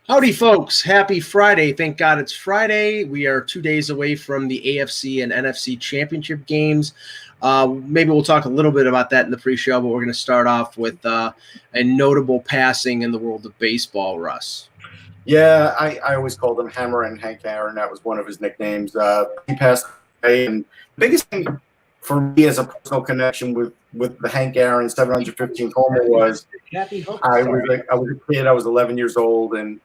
Howdy, folks. Happy Friday. Thank God it's Friday. We are 2 days away from the AFC and NFC championship games. Maybe we'll talk a little bit about that in the pre-show, but we're going to start off with a notable passing in the world of baseball, Russ. Yeah, I always called him Hammer and Hank Aaron. That was one of his nicknames. He passed away, and the biggest thing for me as a personal connection with the Hank Aaron 715th homer was I was a kid. I was 11 years old, and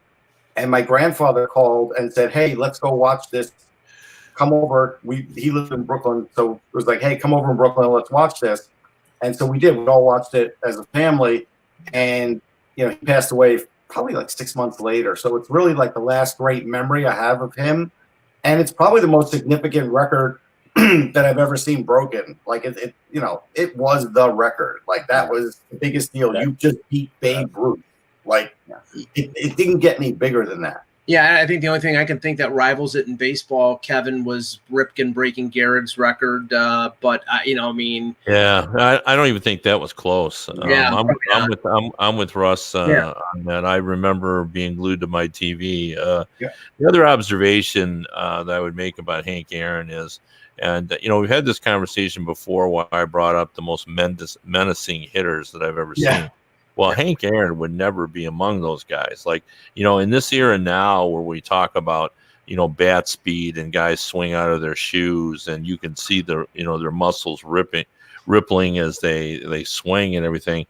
my grandfather called and said, "Hey, let's go watch this. Come over." He lived in Brooklyn, so it was like, "Hey, come over in Brooklyn. Let's watch this." And so we did. We all watched it as a family, and he passed away probably like 6 months later. So it's really like the last great memory I have of him, and it's probably the most significant record that I've ever seen broken. Like it was the record. Like that was the biggest deal. You just beat Babe Ruth. Like it didn't get any bigger than that. Yeah, I think the only thing I can think that rivals it in baseball, Kevin, was Ripken breaking Gehrig's record. But I mean, yeah, I don't even think that was close. Yeah, I'm with Russ on that. I remember being glued to my TV. The other observation that I would make about Hank Aaron is, and we've had this conversation before where I brought up the most menacing hitters that I've ever seen. Well, Hank Aaron would never be among those guys. Like, in this era now where we talk about, bat speed and guys swing out of their shoes and you can see their muscles rippling as they swing and everything.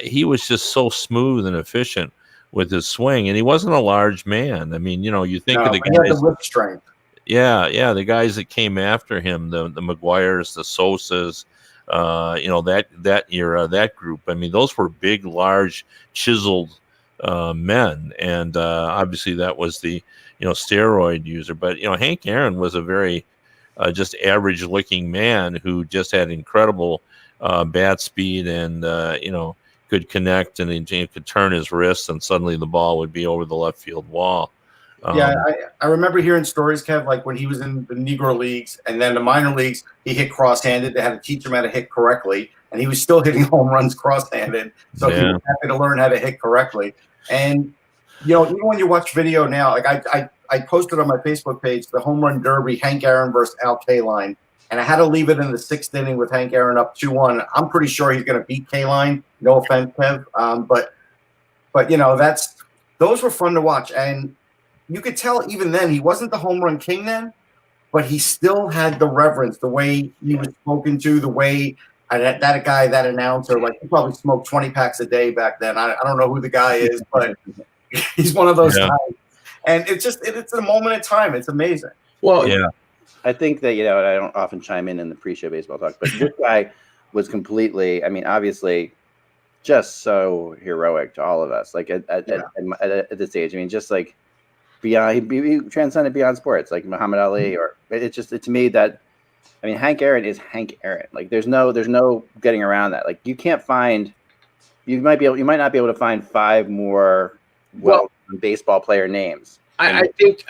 He was just so smooth and efficient with his swing, and he wasn't a large man. I mean, you think of the guys. He had the whip strength. Yeah, the guys that came after him, the McGuires, the Sosas, that era, that group. I mean, those were big, large, chiseled men, and obviously that was the steroid user. But Hank Aaron was a very just average-looking man who just had incredible bat speed and could connect and he could turn his wrists, and suddenly the ball would be over the left field wall. I remember hearing stories, Kev, like when he was in the Negro leagues and then the minor leagues, he hit cross-handed. They had to teach him how to hit correctly, and he was still hitting home runs cross-handed. So he was happy to learn how to hit correctly. And even when you watch video now, like I posted on my Facebook page the home run derby, Hank Aaron versus Al Kaline, and I had to leave it in the sixth inning with Hank Aaron up 2-1. I'm pretty sure he's going to beat Kaline. No offense, Kev, but those were fun to watch. And you could tell even then he wasn't the home run king then, but he still had the reverence, the way he was spoken to, the way that guy, that announcer, like he probably smoked 20 packs a day back then. I don't know who the guy is, but he's one of those guys. And it's a moment in time. It's amazing. Well, I think that, I don't often chime in the pre-show baseball talk, but this guy was completely, obviously just so heroic to all of us. Like at this age, just like, beyond, he transcended beyond sports, like Muhammad Ali, or it's to me that, Hank Aaron is Hank Aaron. Like there's no getting around that. Like you might not be able to find five more baseball player names. I think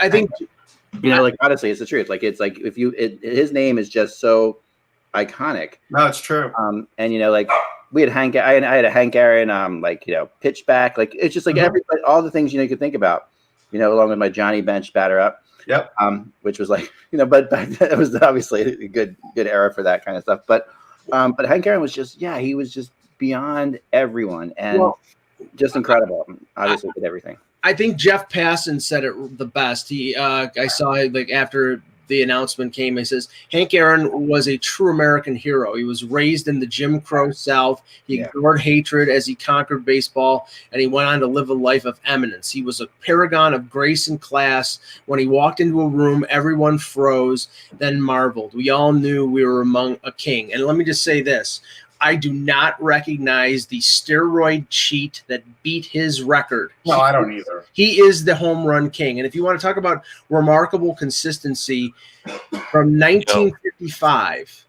like honestly, it's the truth. Like it's like his name is just so iconic. No, it's true. And like we had I had a Hank Aaron pitch back. Like it's just like everybody, all the things you could think about. Along with my Johnny Bench batter up. Yep. Which was like, but back then it was obviously a good era for that kind of stuff. But Hank Aaron was just, he was just beyond everyone and just incredible. Obviously did everything. I think Jeff Passan said it the best. I saw like after the announcement came, he says, Hank Aaron was a true American hero. He was raised in the Jim Crow South. He ignored hatred as he conquered baseball, and he went on to live a life of eminence. He was a paragon of grace and class. When he walked into a room, everyone froze, then marveled. We all knew we were among a king. And let me just say this. I do not recognize the steroid cheat that beat his record. No, I don't either. He is the home run king. And if you want to talk about remarkable consistency, from 1955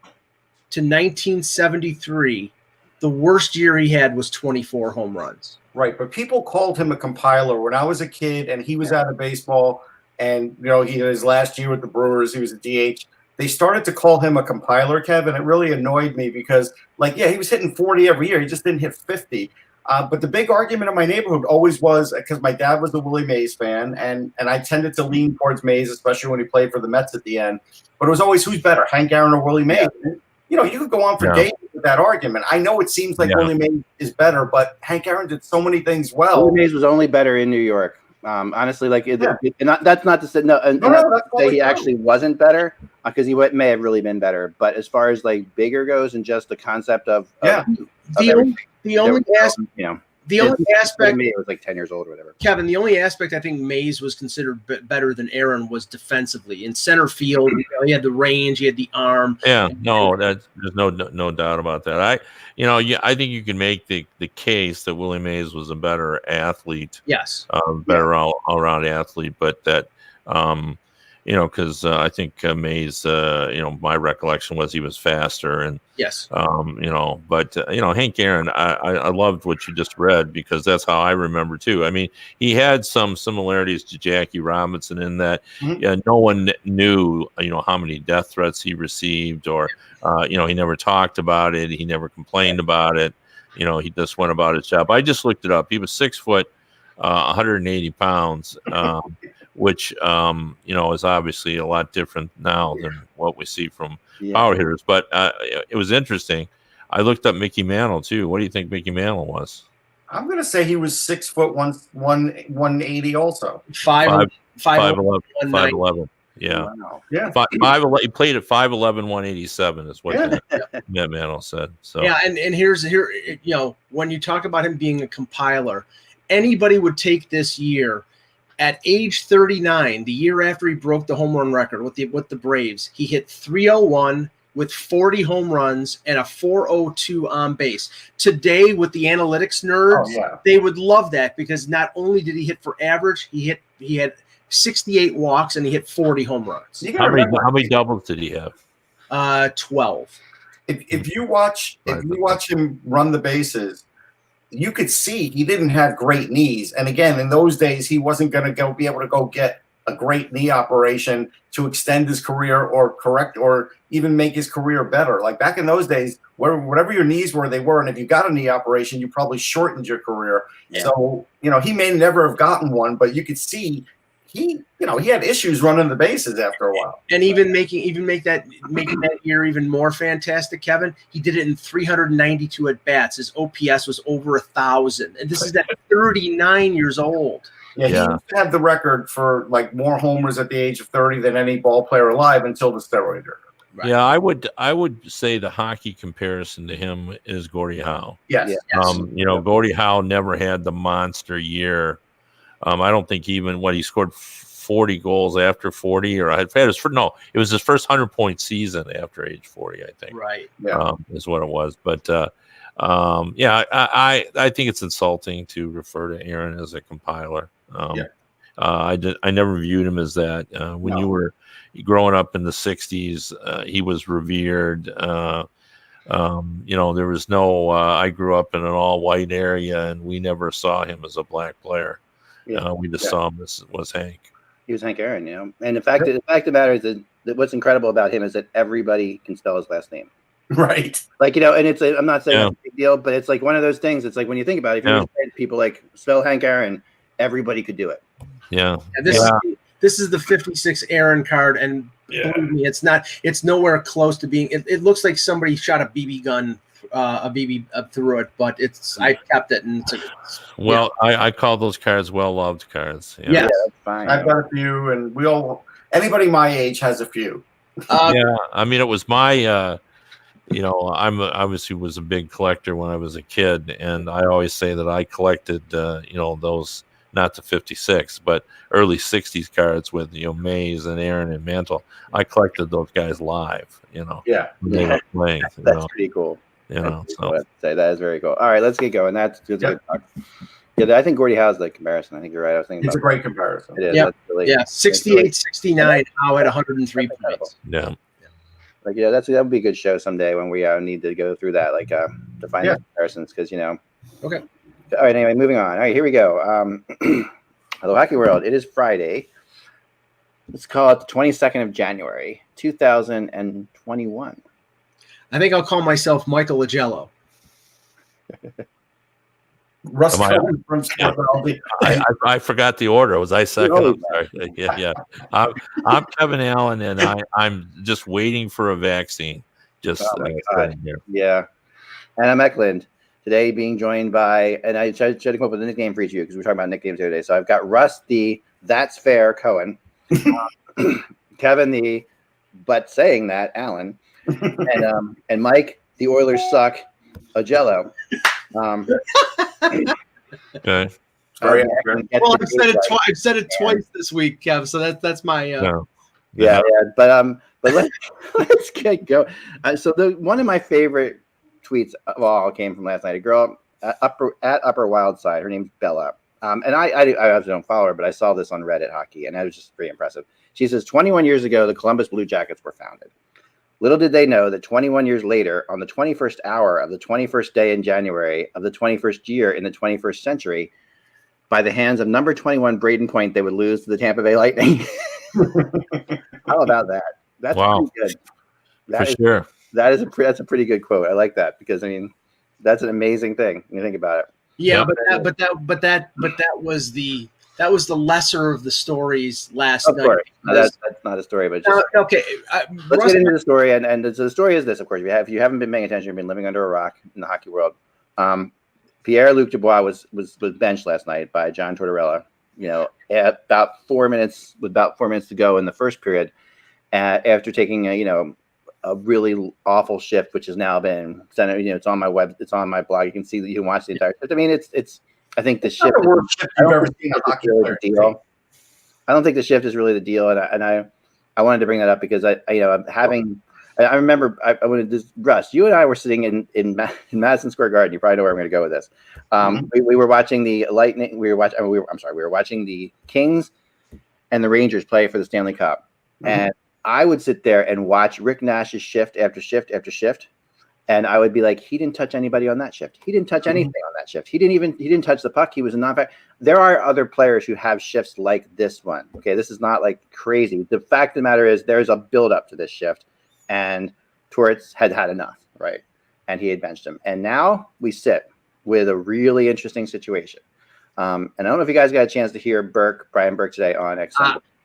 to 1973, the worst year he had was 24 home runs. Right, but people called him a compiler when I was a kid, and he was out of baseball, and he his last year with the Brewers, he was a DH. They started to call him a compiler, Kev, and it really annoyed me because, he was hitting 40 every year. He just didn't hit 50. But the big argument in my neighborhood always was because my dad was a Willie Mays fan, and I tended to lean towards Mays, especially when he played for the Mets at the end. But it was always who's better, Hank Aaron or Willie Mays? Yeah. You know, you could go on for days with that argument. I know it seems like Willie Mays is better, but Hank Aaron did so many things well. Willie Mays was only better in New York. Honestly, like that's not to say he actually wasn't better because he may have really been better. But as far as like bigger goes and just the concept of the only aspect, me, it was like 10 years old or whatever. Kevin, the only aspect I think Mays was considered better than Aaron was defensively in center field. You know, he had the range, he had the arm. Yeah, there's no doubt about that. I think you can make the case that Willie Mays was a better athlete. Yes, better all-around athlete, but that because I think Mays, my recollection was he was faster, and yes, but Hank Aaron, I loved what you just read because that's how I remember too. I mean, he had some similarities to Jackie Robinson in that no one knew how many death threats he received, or he never talked about it, he never complained about it. He just went about his job. I just looked it up. He was 6 foot, 180 pounds. Which is obviously a lot different now than what we see from power hitters. But it was interesting. I looked up Mickey Mantle too. What do you think Mickey Mantle was? I'm going to say he was 6 foot 180 also. 5'11". Yeah. Wow. Yeah. 5'11". He played at 5'11", 187 is what Mantle said. So and here when you talk about him being a compiler, anybody would take this year. At age 39, the year after he broke the home run record with the Braves, he hit 301 with 40 home runs and a 402 on base. Today, with the analytics nerds, they would love that because not only did he hit for average, he had 68 walks and he hit 40 home runs. How many doubles did he have? 12. If you watch him run the bases, you could see he didn't have great knees. And again, in those days, he wasn't going to be able to go get a great knee operation to extend his career or correct or even make his career better. Like back in those days, whatever your knees were, they were. And if you got a knee operation, you probably shortened your career. Yeah. So, he may never have gotten one, but you could see he had issues running the bases after a while. And making that year even more fantastic, Kevin, he did it in 392 at bats. His OPS was over 1,000. And this is at 39 years old. Yeah, he used to have the record for like more homers at the age of 30 than any ball player alive until the steroid era. Right. Yeah, I would say the hockey comparison to him is Gordie Howe. Yes. Gordie Howe never had the monster year. I don't think he scored 40 goals after 40, or it was his first 100-point season after age 40, I think. Right. Yeah. Is what it was. But I think it's insulting to refer to Aaron as a compiler. I never viewed him as that. When you were growing up in the 60s, he was revered. There was no. I grew up in an all-white area, and we never saw him as a black player. We just saw him as was Hank. He was Hank Aaron, And the fact of the matter is that what's incredible about him is that everybody can spell his last name. Right. Like, and it's I'm not saying it's a big deal, but it's like one of those things. It's like when you think about it, if you said people like spell Hank Aaron, everybody could do it. Yeah. This is the 56 Aaron card, and believe me, it's nowhere close to being. It looks like somebody shot a BB gun. Through it, but I kept it, and I call those cards well-loved cards. Yeah, that's fine. I've got a few, and anybody my age has a few. I mean, it was my, I'm obviously was a big collector when I was a kid, and I always say that I collected, those not the 56, but early 60s cards with Mays and Aaron and Mantle. I collected those guys live, when they were playing. That's pretty cool. Say that is very cool. All right, let's get going. That's good. Yeah, I think Gordie Howe's the comparison. I think you're right. I was thinking it's a great comparison. It is. 68, 69. Howe at 103 points. Yeah. Like that would be a good show someday when we need to go through that, to find the comparisons, because Okay. All right. Anyway, moving on. All right, here we go. Hello, Hockey World. It is Friday. Let's call it the 22nd of January, 2021. I think I'll call myself Michael Agello. Russ Cohen from Sportology. I forgot the order. Was I second? I'm sorry. Yeah. I'm Kevin Allen, and I'm just waiting for a vaccine. Just yeah. And I'm Eklund. Today being joined by, and I tried to come up with a nickname for each of you because we were talking about nicknames the other day. So I've got Russ the That's Fair Cohen, Kevin the But Saying That Allen, and Mike the Oilers Suck Ojello. Okay. Sorry, well, I've said it twice this week, Kev. So that's my yeah. But let's get going. So one of my favorite tweets of all came from last night. A girl at Upper Wild Side. Her name's Bella. And I obviously don't follow her, but I saw this on Reddit Hockey, and that was just pretty impressive. She says, 21 years ago, the Columbus Blue Jackets were founded. Little did they know that 21 years later, on the 21st hour of the 21st day in January of the 21st year in the 21st century, by the hands of number 21 Braden Point, they would lose to the Tampa Bay Lightning. How about that? That's pretty good. Sure. That's a pretty good quote. I like that because I mean, that's an amazing thing when you think about it. Yeah, but that was the lesser of the stories last night. No, that's not a story, but just okay. Let's get into the story, and the story is this. Of course, if you haven't been paying attention, you've been living under a rock in the hockey world. Pierre-Luc Dubois was benched last night by John Tortorella. You know, at about 4 minutes to go in the first period, after taking a really awful shift, which has now been sent. It's on my blog. You can see that you can watch the entire shift. I mean, it's. I think the shift. You've ever seen a hockey player deal. I don't think the shift is really the deal, and I wanted to bring that up because I remember I wanted to Russ. You and I were sitting in Madison Square Garden. You probably know where I'm going to go with this. We were watching the Lightning. We were watching the Kings and the Rangers play for the Stanley Cup, and I would sit there and watch Rick Nash's shift after shift after shift. And I would be like, he didn't touch anybody on that shift. He didn't touch anything on that shift. He didn't touch the puck. He was a non-fact. There are other players who have shifts like this one. Okay, this is not like crazy. The fact of the matter is there's a build-up to this shift, and Torts had enough, right? And he had benched him. And now we sit with a really interesting situation. And I don't know if you guys got a chance to hear Brian Burke today on X.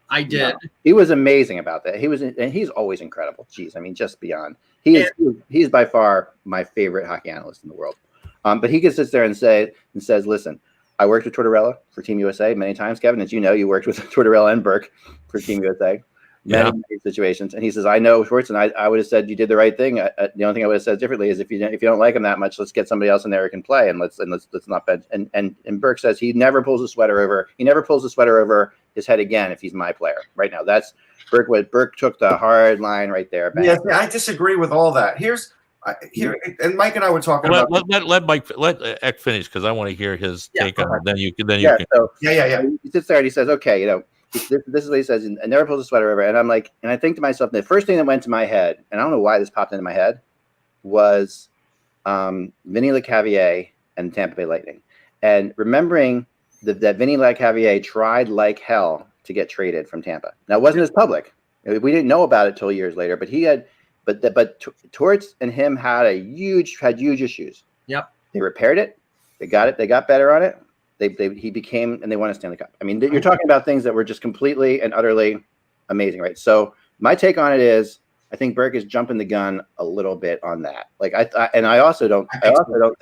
I did. No, he was amazing about that. He's always incredible. Jeez, I mean, just beyond. He's by far my favorite hockey analyst in the world. But he sits there and says, listen, I worked with Tortorella for Team USA many times, Kevin. As you know, you worked with Tortorella and Burke for Team USA. Many situations. And he says, I know Schwartz, and I would have said you did the right thing. The only thing I would have said differently is if you don't like him that much, let's get somebody else in there who can play, and let's not bench. And Burke says he never pulls the sweater over. He never pulls the sweater over his head again if he's my player. Right now, that's Burke. Burke took the hard line right there. Bang. Yeah, I disagree with all that. And Mike and I were talking about. Let Eck finish because I want to hear his take on it. Then you can. So, he sits there and he says, okay, this is what he says, and never pulls a sweater over. And I'm like, and I think to myself, the first thing that went to my head, and I don't know why this popped into my head, was Vinny Lecavalier and the Tampa Bay Lightning. And remembering that Vinny Lecavalier tried like hell to get traded from Tampa. Now, it wasn't as public. We didn't know about it till years later, but but Torts and him had huge issues. Yep. They repaired it. They got it. They got better on it. He became, and they won a Stanley Cup. I mean, you're talking about things that were just completely and utterly amazing, right? So my take on it is, I think Burke is jumping the gun a little bit on that. Like I also don't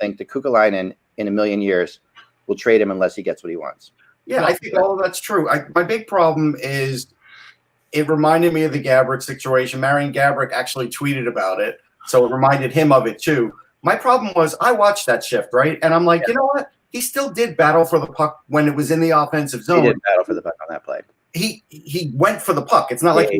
think the Kukalainen in a million years will trade him unless he gets what he wants. Yeah, I think all of that's true. My big problem is it reminded me of the Gabrick situation. Marian Gabrick actually tweeted about it, so it reminded him of it too. My problem was I watched that shift, right? And I'm like, you know what? He still did battle for the puck when it was in the offensive zone. He did battle for the puck on that play. He went for the puck. It's not like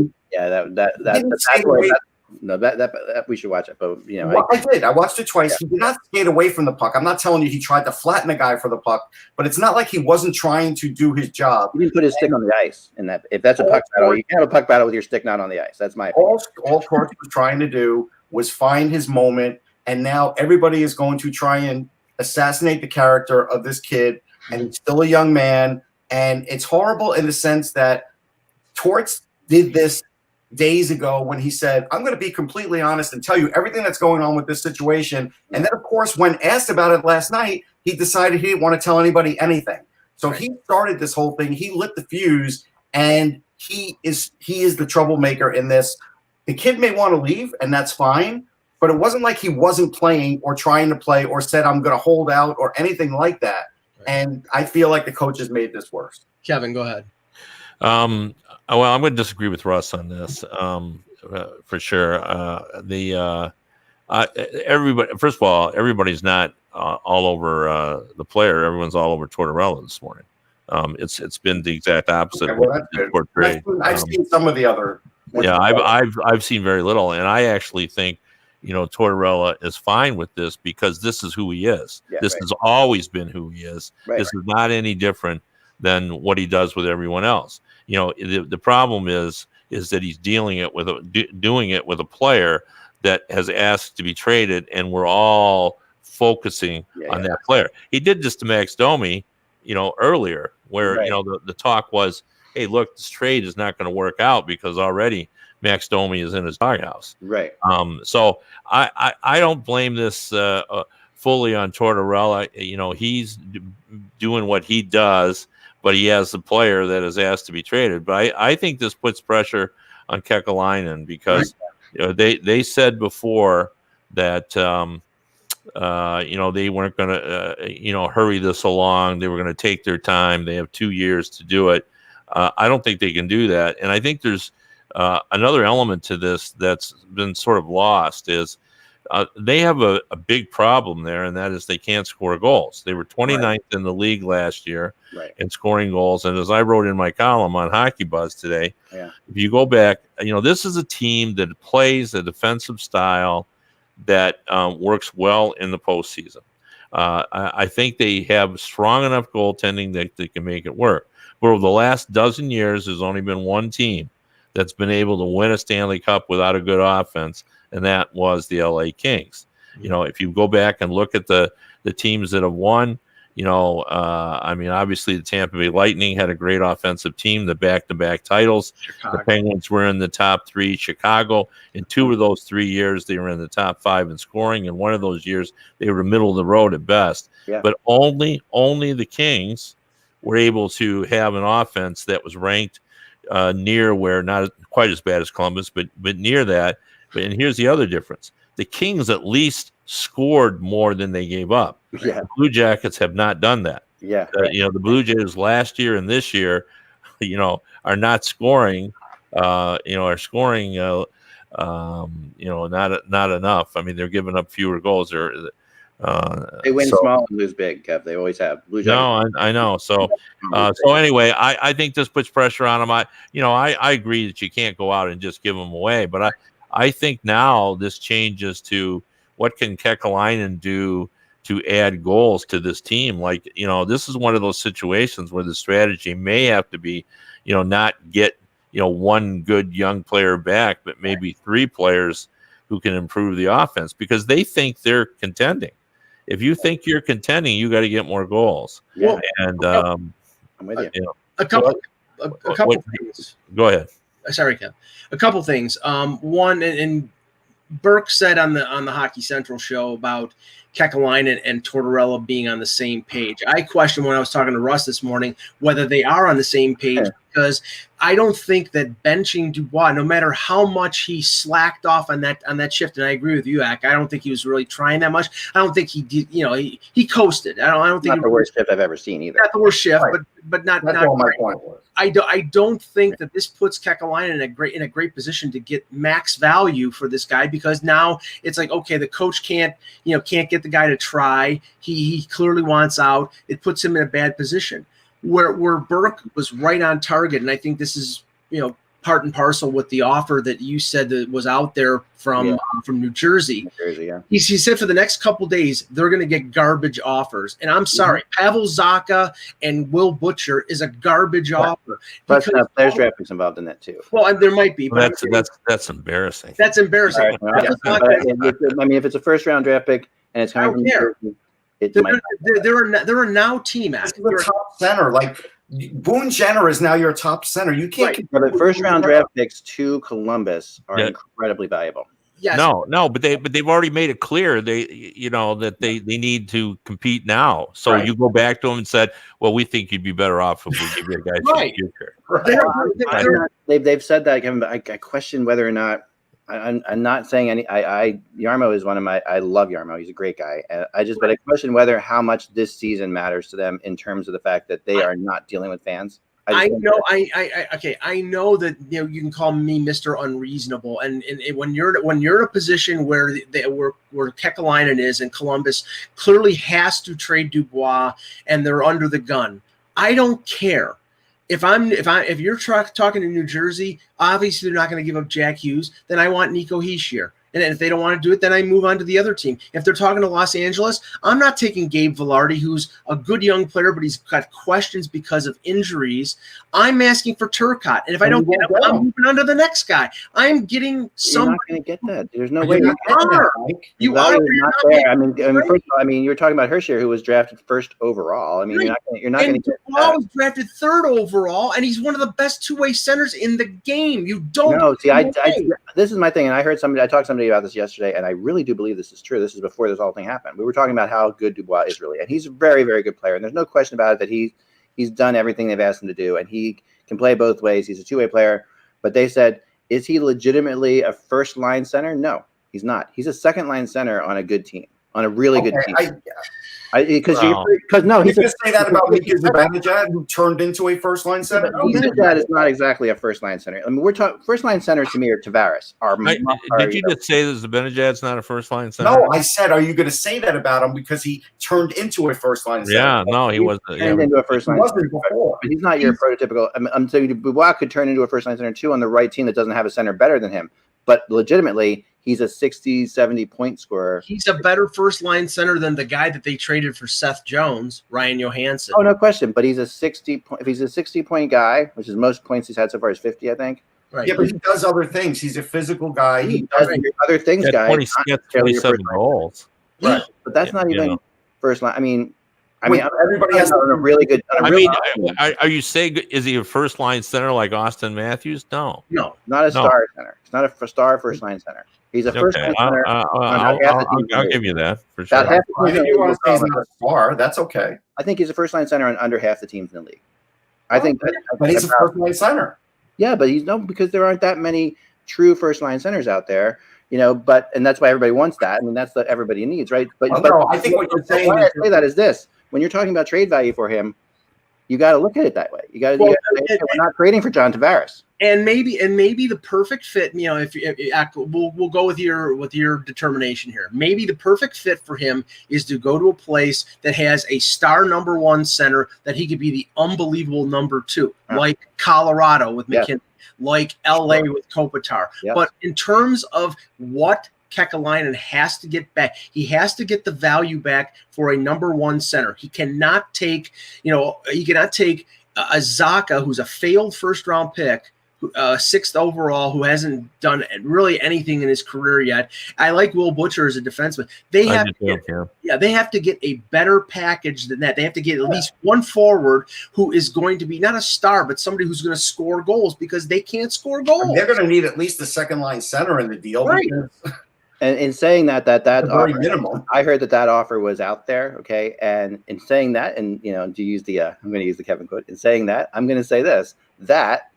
that we should watch it. But I did. I watched it twice. Yeah. He did not skate away from the puck. I'm not telling you he tried to flatten the guy for the puck, but it's not like he wasn't trying to do his job. He didn't put his stick on the ice. And that if that's a puck battle, you can have a puck battle with your stick not on the ice. That's my opinion. All Torts was trying to do was find his moment, and now everybody is going to try and assassinate the character of this kid, and he's still a young man, and it's horrible in the sense that Torts did this days ago when he said, I'm going to be completely honest and tell you everything that's going on with this situation. And then, of course, when asked about it last night, he decided he didn't want to tell anybody anything. So he started this whole thing. He lit the fuse, and he is the troublemaker in this. The kid may want to leave, and that's fine, but it wasn't like he wasn't playing or trying to play or said, I'm going to hold out or anything like that. Right. And I feel like the coaches made this worse. Kevin, go ahead. Well, I'm going to disagree with Russ on this for sure. Everybody, first of all, everybody's not all over the player. Everyone's all over Tortorella this morning. It's been the exact opposite. Okay, well, I've seen some of the other. Yeah, I've seen very little, and I actually think Tortorella is fine with this because this is who he is. Yeah, this has always been who he is. This is not any different than what he does with everyone else. The problem is that he's doing it with a player that has asked to be traded, and we're all focusing on that player. He did this to Max Domi, earlier, where the talk was, hey, look, this trade is not going to work out because already Max Domi is in his doghouse. Right. So I don't blame this fully on Tortorella. He's doing what he does, but he has the player that is asked to be traded. But I think this puts pressure on Kekalainen because they said before that they weren't going to hurry this along. They were going to take their time. They have 2 years to do it. I don't think they can do that. And I think there's another element to this that's been sort of lost is they have a big problem there, and that is they can't score goals. They were 29th in the league last year in scoring goals. And as I wrote in my column on Hockey Buzz today, if you go back, this is a team that plays a defensive style that works well in the postseason. I think they have strong enough goaltending that they can make it work. But over the last dozen years, there's only been one team that's been able to win a Stanley Cup without a good offense, and that was the LA Kings. If you go back and look at the teams that have won, obviously the Tampa Bay Lightning had a great offensive team, the back-to-back titles. Chicago. The Penguins were in the top 3. Chicago, in 2 of those 3 years, they were in the top 5 in scoring. In 1 of those years, they were middle of the road at best. Yeah. But only the Kings were able to have an offense that was ranked near where, not quite as bad as Columbus, but near that. And here's the other difference. The Kings at least scored more than they gave up. Yeah. The Blue Jackets have not done that. Yeah. The Blue Jays last year and this year, are not scoring, are scoring, not enough. I mean, they're giving up fewer goals. They win small and lose big, Kev. They always have. Blue Jackets. No, I know. So anyway, I think this puts pressure on them. I agree that you can't go out and just give them away, but I think now this changes to what can Kekalainen do to add goals to this team. Like, this is one of those situations where the strategy may have to be, not get, one good young player back, but maybe 3 players who can improve the offense because they think they're contending. If you think you're contending, you got to get more goals. Yeah. And I'm with you. A couple things. Go ahead. Sorry, Kev. A couple things. One, and Burke said on the Hockey Central show about Kekalainen and Tortorella being on the same page. I questioned when I was talking to Russ this morning whether they are on the same page because I don't think that benching Dubois, no matter how much he slacked off on that shift, and I agree with you, Ak, I don't think he was really trying that much. I don't think he did. He coasted. I don't think not the worst shift I've ever seen either. Not the worst shift, but not. That's all my point was. I don't think that this puts Kekalainen in a great position to get max value for this guy because now it's like, okay, the coach can't get the guy to try. He clearly wants out. It puts him in a bad position. Where Burke was right on target, and I think this is part and parcel with the offer that you said that was out there from New Jersey. He said for the next couple days they're going to get garbage offers, and I'm sorry, Pavel Zacha and Will Butcher is a garbage offer. But there's draft picks involved in that too. Well, there might be. But that's embarrassing. That's embarrassing. Right. If it's a first round draft pick and it's coming from New Jersey, there are now team this is the top center. Like Boone Jenner is now your top center. You can't. Right. But first round draft picks to Columbus are incredibly valuable. Yes. No, but they've already made it clear that they need to compete now. So you go back to them and said, well, we think you'd be better off if we give you a guy for the future. Right. They've said that, Kevin, but I question whether or not. I'm not saying any. Yarmo is one of my. I love Yarmo. He's a great guy. But I question whether how much this season matters to them in terms of the fact that they are not dealing with fans. I know that you can call me Mr. Unreasonable, and when you're in a position where Kekalainen is, and Columbus clearly has to trade Dubois, and they're under the gun. I don't care. If you're talking to New Jersey, obviously they're not going to give up Jack Hughes. Then I want Nico Hischier. And if they don't want to do it, then I move on to the other team. If they're talking to Los Angeles, I'm not taking Gabe Vilardi, who's a good young player, but he's got questions because of injuries. I'm asking for Turcotte. And if I don't get him, I'm moving on to the next guy. I'm getting somebody. You're not going to get that. There's no way. You are not there. I mean, first of all, you're talking about Hischier, who was drafted first overall. I mean, you're not going to get that. Was drafted third overall, and he's one of the best two-way centers in the game. You don't. No, see, this is my thing, and I talked to somebody about this yesterday, and I really do believe this is true. This is before this whole thing happened. We were talking about how good Dubois is really, and he's a very, very good player, and there's no question about it that he's done everything they've asked him to do, and he can play both ways. He's a two-way player, but they said, is he legitimately a first-line center? No, he's not. He's a second-line center on a good team, on a really good team. Because no, he's just say that about Mika Zibanejad, who turned into a first line center. Zibanejad is not exactly a first line center. I mean, we're talking first line centers to me are Tavares. Did you just say that Zibanejad's not a first line center? No, I said, are you going to say that about him because he turned into a first line center? Yeah, no, he wasn't. Turned into a first line center before, but he's not your prototypical. I'm saying Dubois could turn into a first line center too on the right team that doesn't have a center better than him, but legitimately. He's a 60, 70 point scorer. He's a better first line center than the guy that they traded for Seth Jones, Ryan Johansson. Oh, no question. But he's a 60 point. If he's a 60 point guy, which is most points he's had so far is 50, I think. Right. Yeah, but he does other things. He's a physical guy. He does other things, guy. 27 goals. Right. But that's not even first line. I mean, everybody has a really good. Are you saying is he a first line center like Austin Matthews? No, not a star center. It's not a star first line center. He's a first line center. I'll give you that for sure. You want to say he's not a star? That's okay. I think he's a first line center on under half the teams in the league. I think, but he's a first line center. Yeah, but because there aren't that many true first line centers out there. And that's why everybody wants that. I mean, that's what everybody needs, right? But I think what you're saying. Why I say that is this: when you're talking about trade value for him, you got to look at it that way. You got to. We're not trading for John Tavares. And maybe the perfect fit. If we'll go with your determination here. Maybe the perfect fit for him is to go to a place that has a star number one center that he could be the unbelievable number two, like Colorado with McKinnon, like LA with Kopitar. Yeah. But in terms of what Kekalainen has to get back, he has to get the value back for a number one center. He cannot take a Zacha, who's a failed first round pick, sixth overall, who hasn't done really anything in his career yet. I like Will Butcher as a defenseman. They have to get a better package than that. They have to get at least one forward who is going to be not a star, but somebody who's going to score goals, because they can't score goals. They're going to need at least a second line center in the deal. Right. And in saying that very minimum. I heard that offer was out there. Okay. And in saying that, and to use I'm going to use the Kevin quote. In saying that, I'm going to say this, that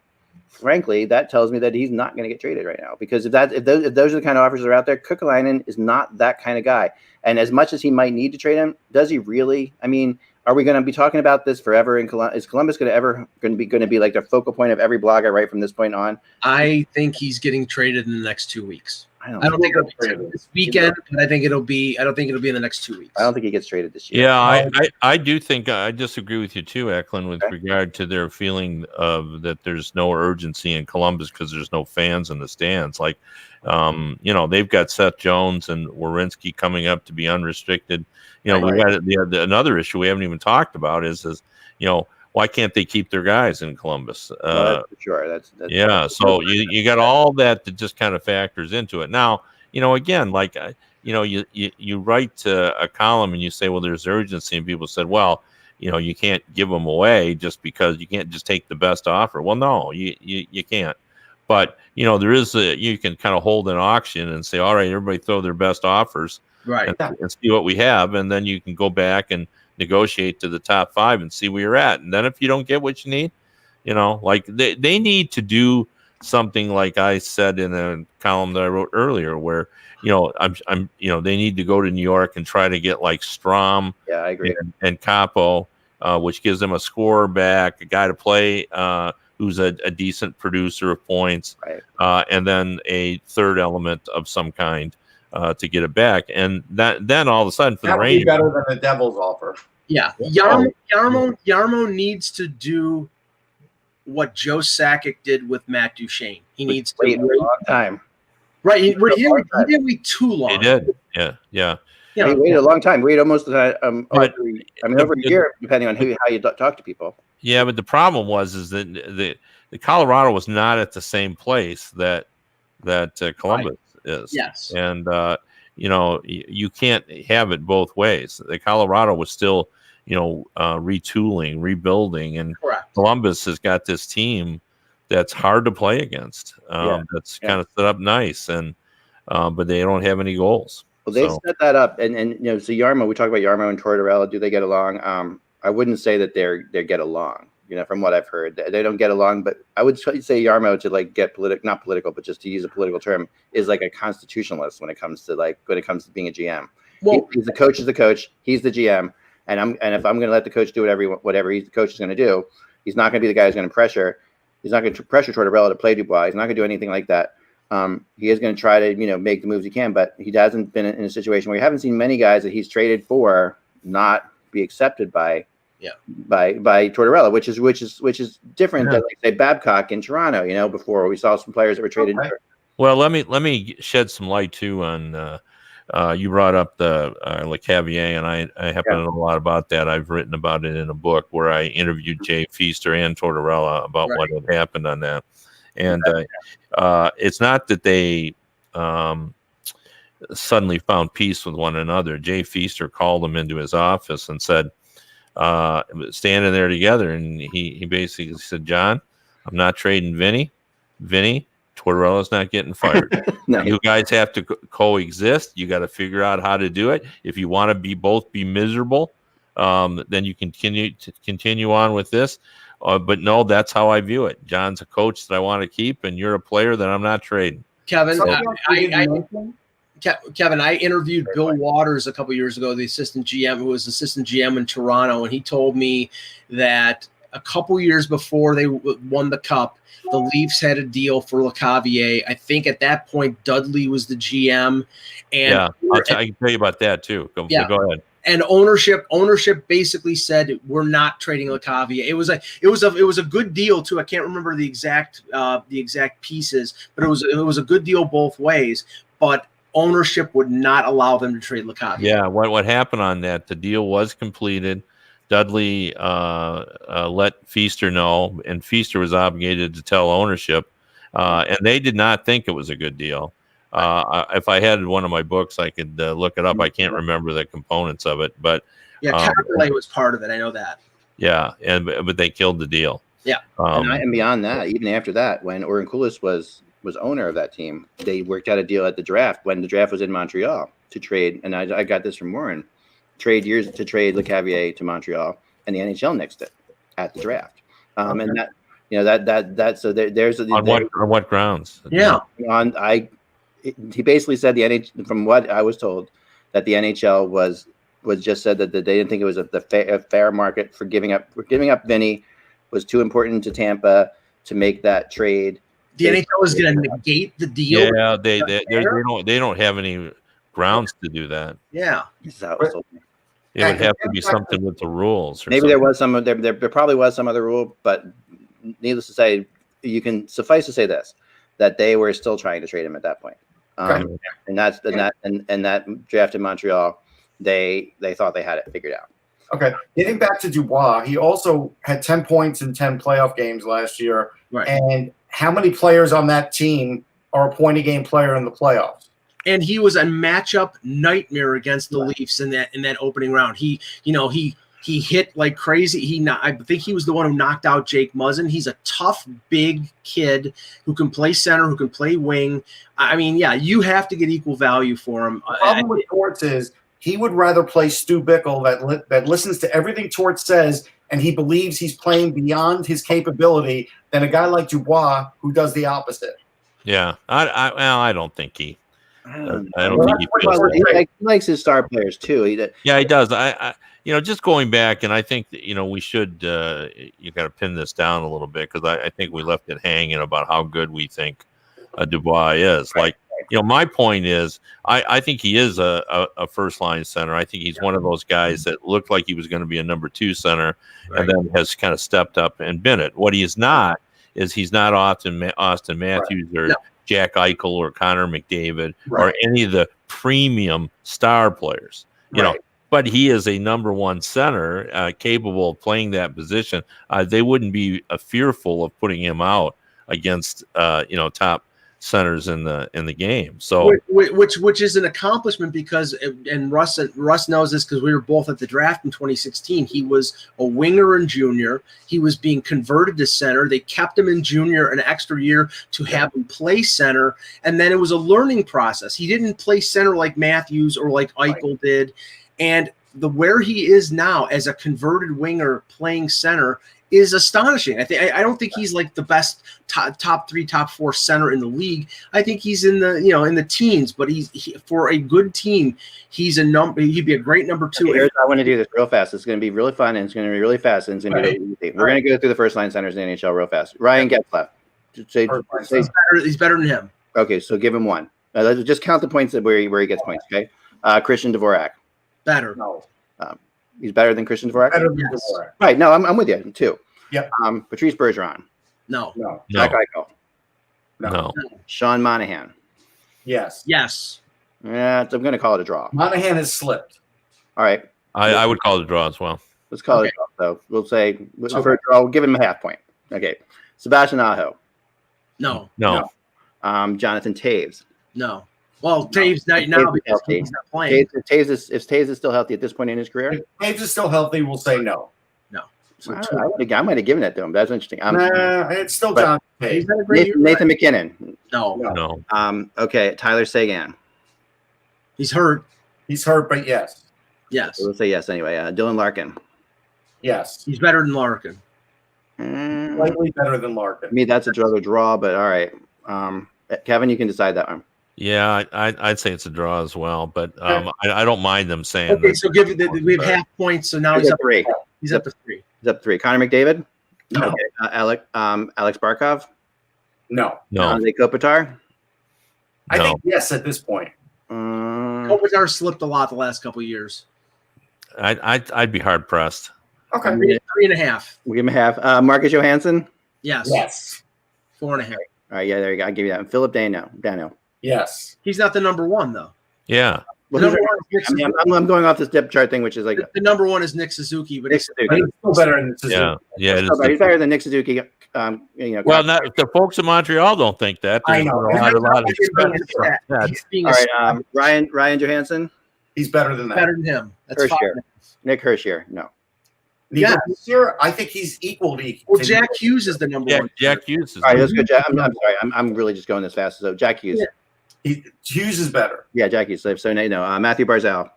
frankly, that tells me that he's not going to get traded right now, because if those are the kind of offers that are out there, Kekalainen is not that kind of guy. And as much as he might need to trade him, does he really? I mean, are we going to be talking about this forever? Is Columbus going to be like the focal point of every blog I write from this point on? I think he's getting traded in the next 2 weeks. I don't think it'll be traded this weekend, but I don't think it'll be in the next 2 weeks. I don't think he gets traded this year. Yeah, I do think I disagree with you too, Eklund, with regard to their feeling of that there's no urgency in Columbus because there's no fans in the stands. Like, they've got Seth Jones and Werenski coming up to be unrestricted. We got another issue we haven't even talked about is why can't they keep their guys in Columbus? That's for sure. That's so you got all that just kind of factors into it. Now, again, like, you write a column and you say, well, there's urgency, and people said, well, you can't give them away just because you can't just take the best offer. Well, no, you can't. But there is you can kind of hold an auction and say, all right, everybody throw their best offers, right, and see what we have, and then you can go back and negotiate to the top 5 and see where you're at. And then if you don't get what you need, like they need to do something like I said in a column that I wrote earlier, where I'm they need to go to New York and try to get like Strom, yeah, I agree, and Capo, which gives them a scorer back, a guy to play who's a decent producer of points, right. And then a third element of some kind to get it back. And then all of a sudden for that the would Rangers, be better than the Devils offer. Yeah, Yarmo needs to do what Joe Sakic did with Matt Duchene. He needs to wait a long time. Right, he didn't wait too long. he did, yeah. He waited a long time. Waited almost over a year, depending on how you talk to people. Yeah, but the problem is that the Colorado was not at the same place that Columbus is. Yes, and you can't have it both ways. The Colorado was still retooling, rebuilding, and correct. Columbus has got this team that's hard to play against. That's kind of set up nice, and but they don't have any goals. Well, they set that up, and so Yarmo. We talk about Yarmo and Tortorella. Do they get along? I wouldn't say that they get along. From what I've heard, they don't get along. But I would say Yarmo, to like get not political, but just to use a political term, is like a constitutionalist when it comes to being a GM. Well, he's the coach is the coach. He's the GM, and if I'm going to let the coach do whatever the coach is going to do, he's not going to be the guy who's going to pressure. He's not going to pressure Tortorella to play Dubois. He's not going to do anything like that. He is going to try to make the moves he can, but he hasn't been in a situation where you haven't seen many guys that he's traded for not be accepted by Tortorella, which is different than like say Babcock in Toronto. Before we saw some players that were traded. Okay. Well, let me shed some light too on. You brought up the LeCavier, and I happen to know a lot about that. I've written about it in a book where I interviewed Jay Feaster and Tortorella about what had happened on that. And it's not that they suddenly found peace with one another. Jay Feaster called him into his office and said, standing there together, and he basically said, John, I'm not trading Vinny. Tortorella's not getting fired. No. You guys have to coexist. You got to figure out how to do it. If you want to both be miserable, then you continue on with this. But no, that's how I view it. John's a coach that I want to keep, and you're a player that I'm not trading. Kevin, I interviewed Bill Waters a couple years ago, the assistant GM, who was assistant GM in Toronto, and he told me that a couple years before they won the Cup, the Leafs had a deal for LeCavier. I think at that point Dudley was the GM, and I can tell you about that too. Go ahead. And ownership basically said we're not trading LeCavier. It was a good deal too. I can't remember the exact pieces, but it was a good deal both ways. But ownership would not allow them to trade LeCavier. Yeah, what happened on that? The deal was completed. Dudley let Feaster know, and Feaster was obligated to tell ownership, and they did not think it was a good deal. If I had one of my books, I could look it up. I can't remember the components of it, but Cabernet was part of it. I know that. Yeah, but they killed the deal. Yeah, and beyond that, even after that, when Orinkulis was owner of that team, they worked out a deal at the draft when the draft was in Montreal to trade. And I got this from Warren. To trade LeCavier to Montreal, and the NHL nixed it at the draft. And that so there's on what grounds? Yeah, he basically said the NHL, from what I was told, that the NHL was just said that they didn't think it was a fair market for giving up Vinny was too important to Tampa to make that trade. The NHL is going to negate the deal. Yeah, they don't have any grounds to do that. Yeah, it would have to be something with the rules. Maybe there was there probably was some other rule, but needless to say, you can suffice to say this, that they were still trying to trade him at that point. And that draft in Montreal, they thought they had it figured out. Okay, getting back to Dubois, he also had 10 points in 10 playoff games last year. Right. And how many players on that team are a point-a-game player in the playoffs? And he was a matchup nightmare against the Leafs in that opening round. He He hit like crazy. I think he was the one who knocked out Jake Muzzin. He's a tough, big kid who can play center, who can play wing. I mean, yeah, you have to get equal value for him. The problem with Torts is he would rather play Stu Bickle that listens to everything Torts says and he believes he's playing beyond his capability than a guy like Dubois who does the opposite. Yeah, I don't think he. I don't think he feels Well, that. he likes his star players too. Yeah, he does. I just going back, and I think that, we should you got to pin this down a little bit, because I think we left it hanging about how good we think Dubois is. Right. Like, my point is, I think he is a first line center. I think he's one of those guys that looked like he was going to be a number 2 center, and then has kind of stepped up and been it. What he is not is he's not Austin Matthews or Jack Eichel or Connor McDavid or any of the premium star players. You know. But he is a number 1 center, capable of playing that position. They wouldn't be fearful of putting him out against top centers in the game. So which is an accomplishment, because, and Russ knows this because we were both at the draft in 2016. He was a winger in junior. He was being converted to center. They kept him in junior an extra year to have him play center, and then it was a learning process. He didn't play center like Matthews or like Eichel did. And where he is now as a converted winger playing center is astonishing. I don't think he's like the best top 3, top 4 center in the league. I think he's in the in the teens, but for a good team, he'd be a great number 2. Okay, I want to do this real fast. It's going to be really fun, and it's going to be really fast, and it's going to be really easy. We're going to go through the first line centers in the NHL real fast. Ryan Getzlaf. He's better than him. Okay, so give him 1. Let's just count the points where he gets points. Okay, Christian Dvorak. Better. No. He's better than Christian Dvorak? Better than Dvorak. Right. No, I'm with you, too. Yep. Patrice Bergeron. No. Jack Eichel. No. Sean Monahan. Yes. Yeah, I'm going to call it a draw. Monahan has slipped. All right. I would call it a draw as well. Let's call it a draw. So we'll say, for a draw, we'll give him a half point. Okay. Sebastian Aho. No. Jonathan Taves. No. Well, Taves now because he's not playing. If Taves is still healthy at this point in his career? If Taves is still healthy, we'll say no. So I might have given it to him. That's interesting. It's still John Taves. Nathan McKinnon. No. Okay, Tyler Seguin. He's hurt. But yes. We'll say yes anyway. Dylan Larkin. Yes. He's better than Larkin. Slightly better than Larkin. To me, that's a draw, but all right. Kevin, you can decide that one. Yeah, I'd say it's a draw as well, but I don't mind them saying. Okay, so we have half points, so now he's up 3. He's up to 3. He's up 3. Connor McDavid. No. Okay. Alex Barkov. No. Andre Kopitar. I think yes at this point. Kopitar slipped a lot the last couple of years. I'd be hard pressed. Okay. 3.5. We'll give him a half. Marcus Johansson. Yes. 4.5. All right, yeah, there you go. I'll give you that. And Philip Dano. Yes. He's not the number 1 though. Yeah. Well, I'm going off this depth chart thing, which is like the number 1 is Nick Suzuki, but he's still better than Suzuki. Yeah. He's better than Nick Suzuki. Well, the folks in Montreal don't think that. I know. A lot of experience. All right, Ryan Johansson. He's better than that. Better than him. That's Hershier. Nick Hershier. No. I think he's equal to. Well, Jack Hughes is the number 1. Jack Hughes is. All right, let's go. I'm sorry. I'm really just going this fast. So Jack Hughes. Hughes is better. Yeah, Jack Hughes. So no. Matthew Barzal.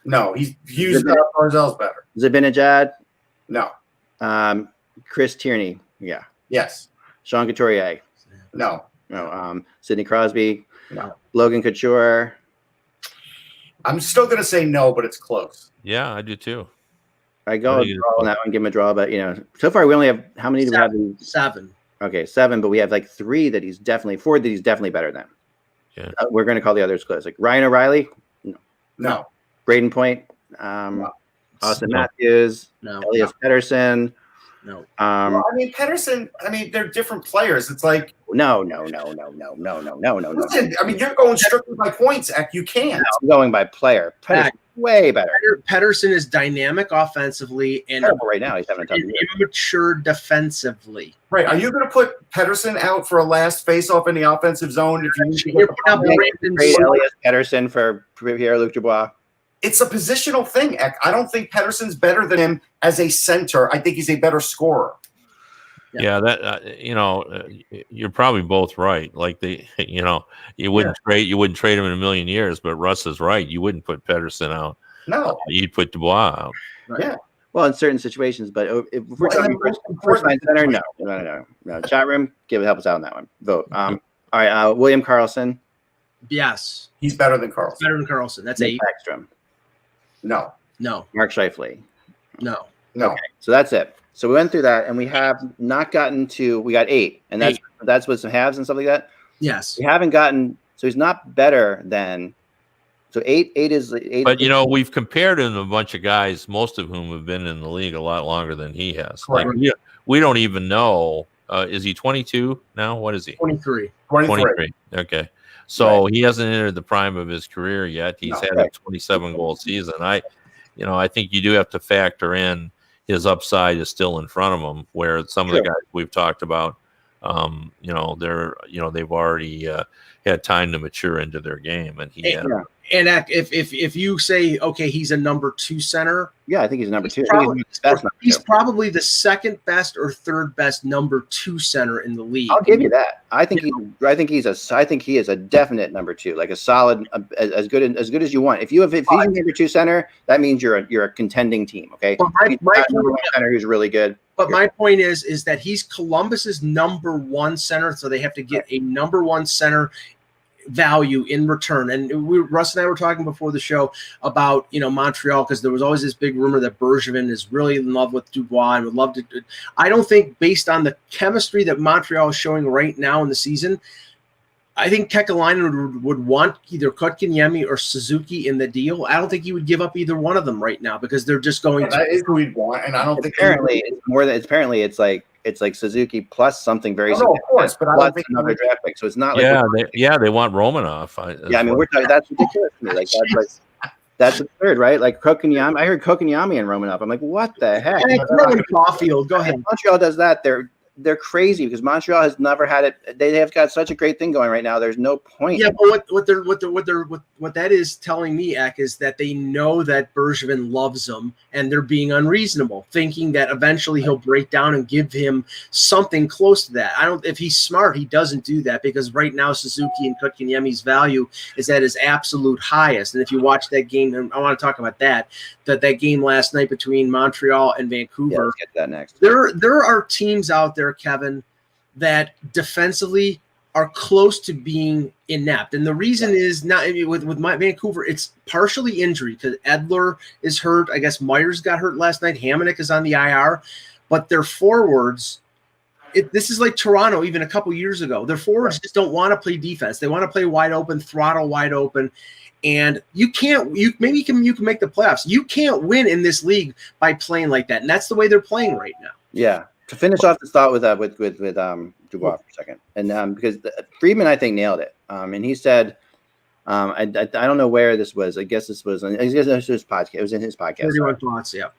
No, Hughes. Barzal's better. Zibanejad. No. Chris Tierney. Yeah. Yes. Sean Couturier. No. No. Sidney Crosby. No. Logan Couture. I'm still going to say no, but it's close. Yeah, I do too. I go on that one, give him a draw, but so far we only have how many do we have? 7. Okay, 7, but we have like 3 that he's definitely 4 that he's definitely better than. Yeah, we're going to call the others close. Like Ryan O'Reilly, no. Braden Point, Austin Matthews, Elias Pettersson. No. Pettersson. They're different players. It's like no. Listen, you're going strictly by points. You can't. I'm going by player. Pettersson, way better. Pettersson is dynamic offensively and terrible right now. He's having a tough year. Immature defensively. Right? Are you going to put Pettersson out for a last face-off in the offensive zone? If you trade Elias Pettersson for Pierre-Luc Dubois. it's a positional thing, Eck. I don't think Pedersen's better than him as a center. I think he's a better scorer. Yeah, that you're probably both right. Like you wouldn't trade him in a million years. But Russ is right. You wouldn't put Pedersen out. No, you'd put Dubois out. Right. Yeah. Well, in certain situations, but if we're talking first line center, no. Chat room, help us out on that one. Vote. All right, William Karlsson. Yes, he's better than Karlsson. Better than Karlsson. That's Nick 8. Backstrom. No. Mark Scheifele. No. Okay, so that's it. So we went through that, and we have not gotten to. We got 8, and that's with some halves and stuff like that. Yes, we haven't gotten. So he's not better than. So 8 is 8. But we've compared him to a bunch of guys, most of whom have been in the league a lot longer than he has. Right. Like we don't even know. Is he 22 now? What is he? 23. 23. Okay. So he hasn't entered the prime of his career yet. He's had a 27-goal season. I think you do have to factor in his upside is still in front of him, where some of the guys we've talked about, they've already had time to mature into their game, and he had. Yeah. And if you say, okay, he's a number 2 center. Yeah, I think he's a number 2. He's probably the second best or third best number 2 center in the league. I'll give you that. I think he is a definite number 2, like a solid, as good as you want. If he's a number 2 center, that means you're a contending team. Okay, my number 1 center who's really good. But my point is that he's Columbus's number 1 center, so they have to get a number 1 center value in return. And Russ and I were talking before the show about Montreal, because there was always this big rumor that Bergevin is really in love with Dubois and would love to. I don't think, based on the chemistry that Montreal is showing right now in the season, I think Kekalainen would want either Kotkaniemi or Suzuki in the deal. I don't think he would give up either one of them right now, because they're just going to. That is who he'd want, and I don't think it's like Suzuki plus something very significant. Of course, but I don't think another draft pick. So it's not they want Romanov. We're talking. That's ridiculous to me. Like that's absurd, right? Like Kotkaniemi. I heard Kotkaniemi and Romanov. I'm like, what the heck? Caulfield. Go ahead. Montreal does that. They're crazy, because Montreal has never had it. They have got such a great thing going right now. There's no point. Yeah, but what that is telling me, Eck, is that they know that Bergevin loves him, and they're being unreasonable, thinking that eventually he'll break down and give him something close to that. If he's smart, he doesn't do that, because right now Suzuki and Kotkaniemi's value is at his absolute highest. And if you watch that game, and I want to talk about that game last night between Montreal and Vancouver. Yeah, let's get to that next. There are teams out there, Kevin, that defensively are close to being inept, and the reason is not with my Vancouver. It's partially injury, because Edler is hurt. I guess Myers got hurt last night. Hamonic is on the IR, but their forwards. This is like Toronto even a couple years ago. Their forwards just don't want to play defense. They want to play wide open, throttle wide open. And you can make the playoffs. You can't win in this league by playing like that, and that's the way they're playing right now. Yeah. To finish off this thought with Dubois for a second, and because Friedman, I think, nailed it. And he said, I don't know where this was. I guess this was his podcast. It was in his podcast. 31 Thoughts. Yeah.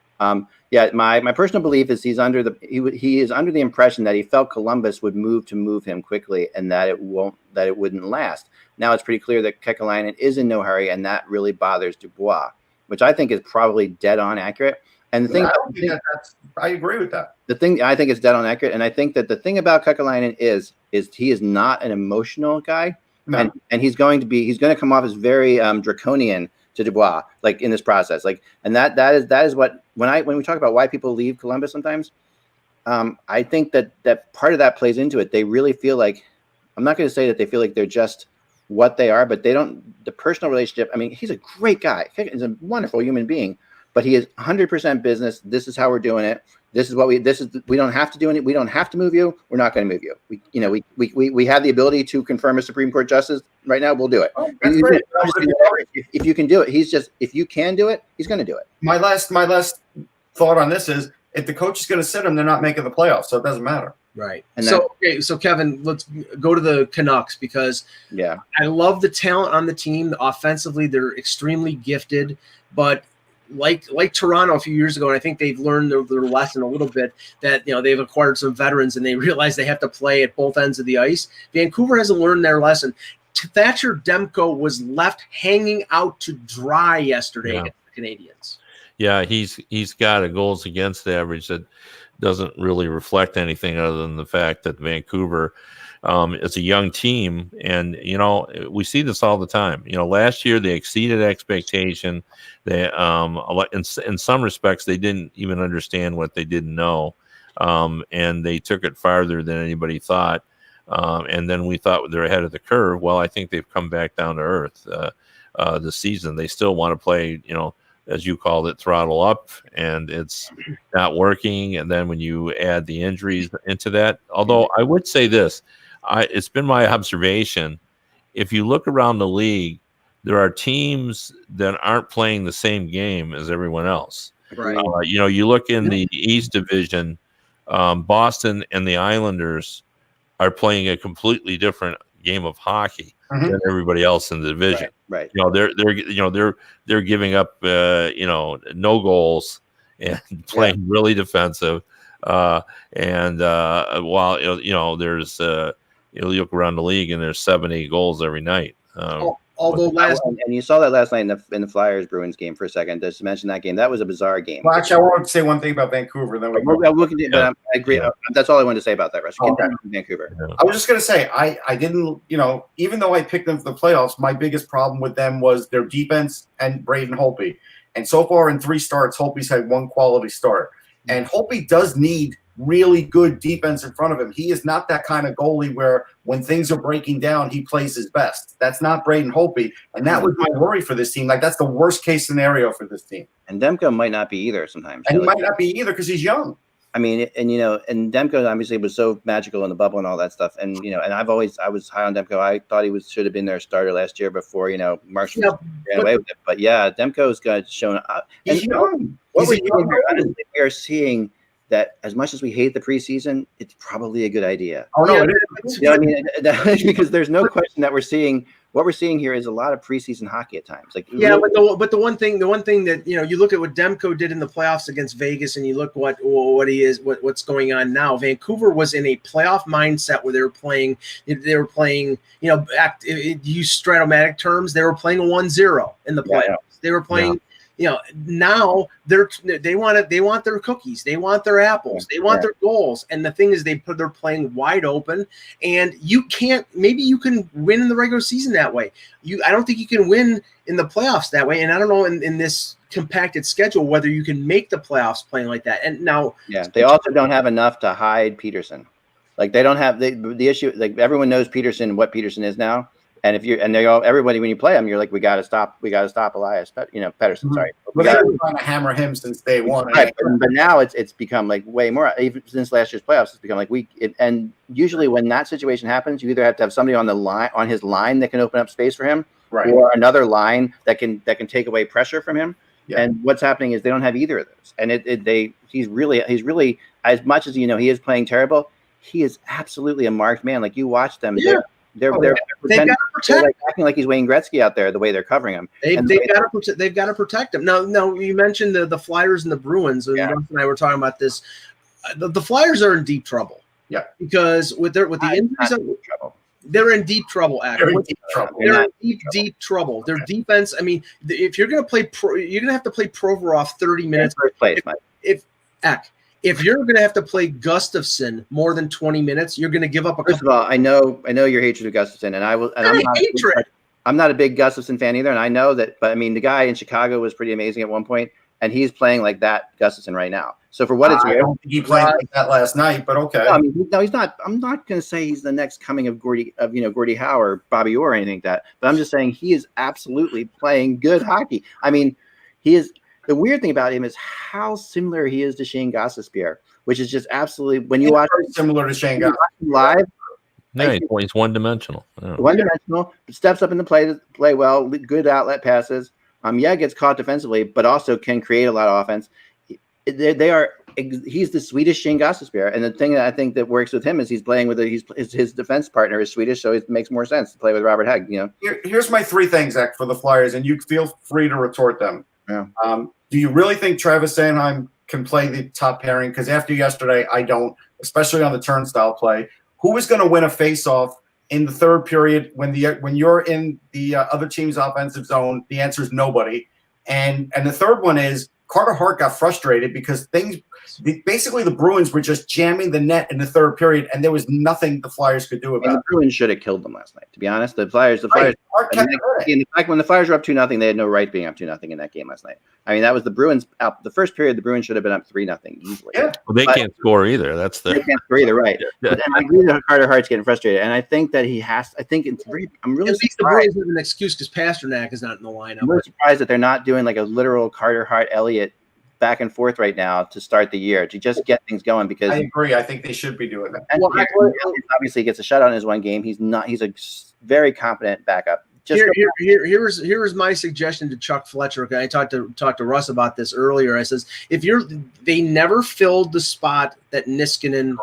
My personal belief is he is under the impression that he felt Columbus would move him quickly, and that it wouldn't last. Now it's pretty clear that Kekalainen is in no hurry, and that really bothers Dubois, which I think is probably dead on accurate. And the thing, I agree with that. The thing I think is dead on accurate, and I think that the thing about Kekalainen is he is not an emotional guy, and he's going to come off as very draconian to Dubois, like in this process, like, and that is what when we talk about why people leave Columbus sometimes, I think that part of that plays into it. They really feel like, I'm not going to say that they feel like they're just what they are, but they don't, the personal relationship. I mean, he's a great guy. He's a wonderful human being, but he is 100% business. This is how we're doing it. We don't have to do anything. We don't have to move you. We're not going to move you. We have the ability to confirm a Supreme Court justice right now. We'll do it. That's great. If you can do it, if you can do it, he's going to do it. My last thought on this is, if the coach is going to sit him, they're not making the playoffs, so it doesn't matter. Right. And so Kevin, let's go to the Canucks, because I love the talent on the team. Offensively, they're extremely gifted, but like Toronto a few years ago, and I think they've learned their lesson a little bit, that they've acquired some veterans and they realize they have to play at both ends of the ice. Vancouver hasn't learned their lesson. Thatcher Demko was left hanging out to dry yesterday against the Canadiens. Yeah, he's got a goals against average that doesn't really reflect anything other than the fact that Vancouver is a young team, and we see this all the time. Last year they exceeded expectation. They in some respects they didn't even understand what they didn't know, and they took it farther than anybody thought. And then we thought they're ahead of the curve. Well, I think they've come back down to earth this season. They still want to play, as you called it, throttle up, and it's not working. And then when you add the injuries into that, although I would say this, it's been my observation, if you look around the league, there are teams that aren't playing the same game as everyone else. Right. You look in the East Division, Boston and the Islanders are playing a completely different game of hockey than everybody else in the division. Right. They're giving up no goals and playing really defensive. While there's you look around the league and there's 7-8 goals every night. Although and you saw that last night in the Flyers Bruins game for a second. Just to mention that game, that was a bizarre game. Well, actually, I want to say one thing about Vancouver. Then we I agree. Yeah. That's all I wanted to say about that. Russ. Okay. Vancouver. I was just going to say, I didn't, even though I picked them for the playoffs, my biggest problem with them was their defense and Braden Holtby. And so far in 3 starts, Holtby's had 1 quality start. And Holtby does need really good defense in front of him. He is not that kind of goalie where when things are breaking down, he plays his best. That's not Braden Holtby. And that was my worry for this team. Like, that's the worst case scenario for this team. And Demko might not be either sometimes. And he might not be either because he's young. I mean, and Demko obviously was so magical in the bubble and all that stuff. And and I was high on Demko. I thought he should have been their starter last year before Marshall ran away with it. But yeah, Demko's shown up. He's young. We are seeing that as much as we hate the preseason, it's probably a good idea. Oh no, it is. Because there's no question that we're seeing. What we're seeing here is a lot of preseason hockey at times. But the one thing that you look at what Demko did in the playoffs against Vegas, and you look what's going on now. Vancouver was in a playoff mindset where they were playing. Use Stratomatic terms. They were playing a 1-0 in the playoffs. They were playing. Now they want their cookies, they want their apples, they want their goals, and the thing is they're playing wide open, and you can win in the regular season that way. I don't think you can win in the playoffs that way, and I don't know in this compacted schedule whether you can make the playoffs playing like that. And now, they also don't have enough to hide Peterson. Like they don't have the issue. Like everyone knows Peterson, what Peterson is now. And everybody, when you play them, you're like, we got to stop Elias, Pettersson. Sorry, But they've been trying to hammer him since day one. Right, but now it's become like way more. Even since last year's playoffs, it's become like and usually when that situation happens, you either have to have somebody on his line that can open up space for him, or another line that can take away pressure from him. Yeah. And what's happening is they don't have either of those. And he's really as much as he is playing terrible, he is absolutely a marked man. Like you watch them. Yeah. They're acting like he's Wayne Gretzky out there. The way they're covering him, they've got to protect him. Now, you mentioned the Flyers and the Bruins, and Russ and I were talking about this. The Flyers are in deep trouble. Yeah, because with the injuries, they're in deep trouble. They're in deep trouble. Their defense. I mean, if you're going to play, you're going to have to play Provorov 30 minutes. If you're going to have to play Gustafsson more than 20 minutes, you're going to give up a. First of all, I know your hatred of Gustafsson, and I'm not a big Gustafsson fan either, and I know that. But I mean, the guy in Chicago was pretty amazing at one point, and he's playing like that Gustafsson right now. So for what it's worth, I don't think he played like that last night, but okay. No, he's not. I'm not going to say he's the next coming of Gordie Howe or Bobby Orr or anything like that. But I'm just saying he is absolutely playing good hockey. I mean, he is. The weird thing about him is how similar he is to Shane Gostisbehere, which is just absolutely when you watch similar to Shane Gostisbehere live. Yeah, he's one-dimensional. One-dimensional, steps up in the play well, good outlet passes. Gets caught defensively, but also can create a lot of offense. He's the Swedish Shane Gostisbehere, and the thing that I think that works with him is he's playing with his defense partner is Swedish, so it makes more sense to play with Robert Hagg. Here's my 3 things, Zach, for the Flyers, and you feel free to retort them. Yeah. Do you really think Travis Sanheim can play the top pairing? Because after yesterday, I don't, especially on the turnstile play. Who is going to win a faceoff in the third period when you're in the other team's offensive zone? The answer is nobody. And the third one is Carter Hart got frustrated because basically the Bruins were just jamming the net in the third period, and there was nothing the Flyers could do about it. The Bruins should have killed them last night. To be honest, the Flyers. Right. In fact, when the Flyers were up 2-0, they had no right being up 2-0 in that game last night. I mean, that was the Bruins. The first period, the Bruins should have been up 3-0 easily. Yeah. Well, they can't score either. They can't score either, right? And I agree that Carter Hart's getting frustrated, and I think that he has. I think it's very. I'm really. At least the Bruins have an excuse because Pasternak is not in the lineup. I'm really surprised that they're not doing like a literal Carter Hart Elliott back and forth right now to start the year to just get things going. Because I agree. I think they should be doing that. And obviously, he gets a shutout in his one game. He's a very competent backup. Here's my suggestion to Chuck Fletcher. Okay, I talked to Russ about this earlier. I says they never filled the spot that Niskanen.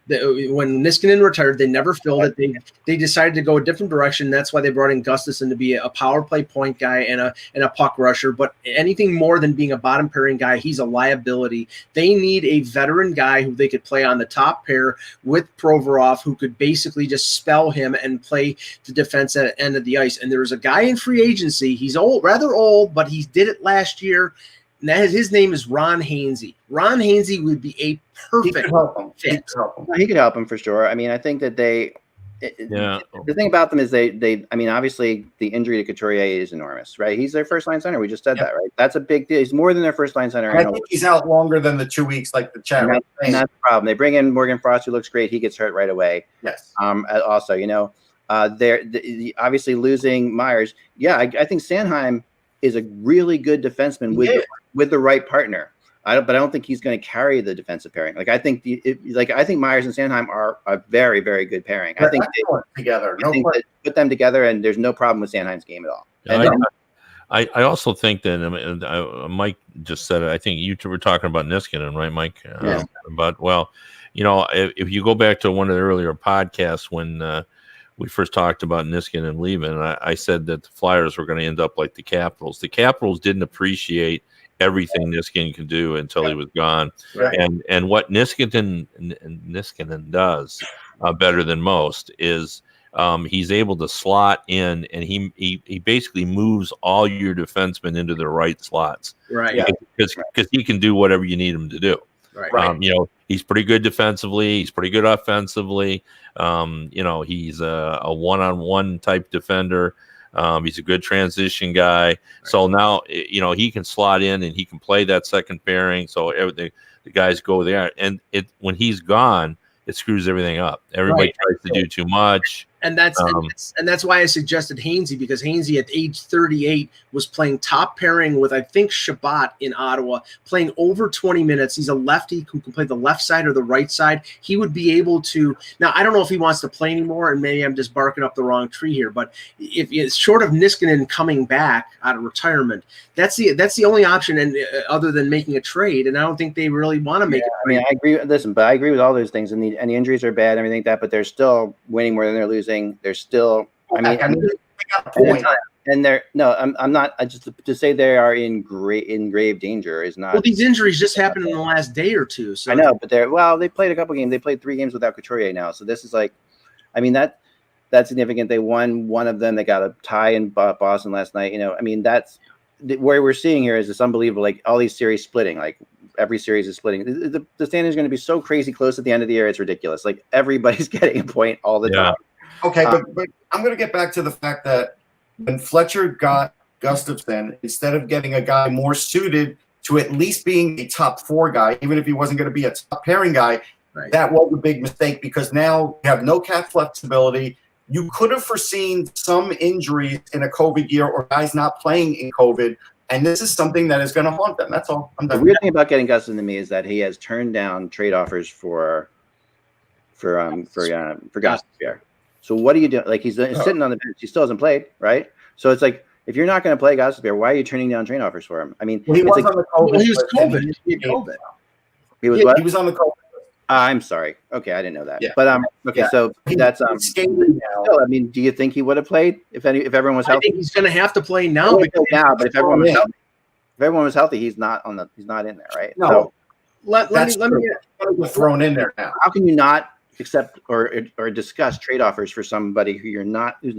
When Niskanen retired, they never filled it. They decided to go a different direction. That's why they brought in Gustafsson to be a power play point guy and a puck rusher. But anything more than being a bottom pairing guy, he's a liability. They need a veteran guy who they could play on the top pair with Provorov, who could basically just spell him and play the defense at the end of the ice. And there's a guy in free agency. He's rather old, but he did it last year. And his name is Ron Hainsey. Ron Hainsey would be a perfect fit. He could help him for sure. I mean, I think that the thing about them is they I mean, obviously the injury to Couturier is enormous, right? He's their first line center. We just said that, right? That's a big deal. He's more than their first line center. I think he's out longer than the 2 weeks, like the chat. And that's the problem. They bring in Morgan Frost, who looks great. He gets hurt right away. Yes. Also, they're obviously losing Myers. Yeah, I think Sanheim is a really good defenseman with the right partner. But I don't think he's going to carry the defensive pairing. Like I think Myers and Sanheim are a very, very good pairing. I think together. Put them together, and there's no problem with Sanheim's game at all. I also think that Mike just said it. I think you two were talking about Niskanen, right, Mike? Yeah. If you go back to one of the earlier podcasts when we first talked about Niskanen leaving, I said that the Flyers were going to end up like the Capitals. The Capitals didn't appreciate everything Niskanen could do until he was gone. Right. And what Niskanen does better than most is he's able to slot in, and he basically moves all your defensemen into the right slots. Right. Because he can do whatever you need him to do. Right. He's pretty good defensively. He's pretty good offensively. He's a one-on-one type defender. He's a good transition guy. Right. So now, he can slot in and he can play that second pairing. So the guys go there, and when he's gone, it screws everything up. Everybody tries to do too much. And that's why I suggested Hainsey, because Hainsey at age 38 was playing top pairing with, I think, Shabbat in Ottawa, playing over 20 minutes. He's a lefty who can play the left side or the right side. He would be able to – now, I don't know if he wants to play anymore, and maybe I'm just barking up the wrong tree here, but if it's short of Niskanen coming back out of retirement, that's the only option, and other than making a trade, and I don't think they really want to make a trade. I mean, I agree. Listen, but I agree with all those things, and the injuries are bad and everything like that, but they're still winning more than they're losing. They're still, I'm not. Just to say they are in grave danger is not. Well, these injuries just happened in the last day or two. So I know, but they played a couple games. They played 3 games without Couturier now. So this is like, I mean, that's significant. They won one of them. They got a tie in Boston last night. I mean, that's where we're seeing here is this unbelievable, like all these series splitting, like every series is splitting. The standing is going to be so crazy close at the end of the year. It's ridiculous. Like everybody's getting a point all the time. Okay, but I'm going to get back to the fact that when Fletcher got Gustafsson, instead of getting a guy more suited to at least being a top 4 guy, even if he wasn't going to be a top pairing guy, that was a big mistake, because now you have no cap flexibility. You could have foreseen some injuries in a COVID year or guys not playing in COVID, and this is something that is going to haunt them. That's all. I'm done. The weird thing about getting Gustafsson to me is that he has turned down trade offers for Gustafsson. So what do you do? Like he's sitting on the bench. He still hasn't played, right? So it's like, if you're not going to play Gustafsson, why are you turning down trade offers for him? I mean, he was on the COVID. He was COVID. He was what? He was on the COVID. I'm sorry. Okay, I didn't know that. Yeah. But okay, so that's skating now. Still, I mean, do you think he would have played if everyone was healthy? I think he's going to have to play now. But if everyone was healthy, he's not in there, right? No. So, let me get thrown in there now. How can you not accept or discuss trade offers for somebody who's not in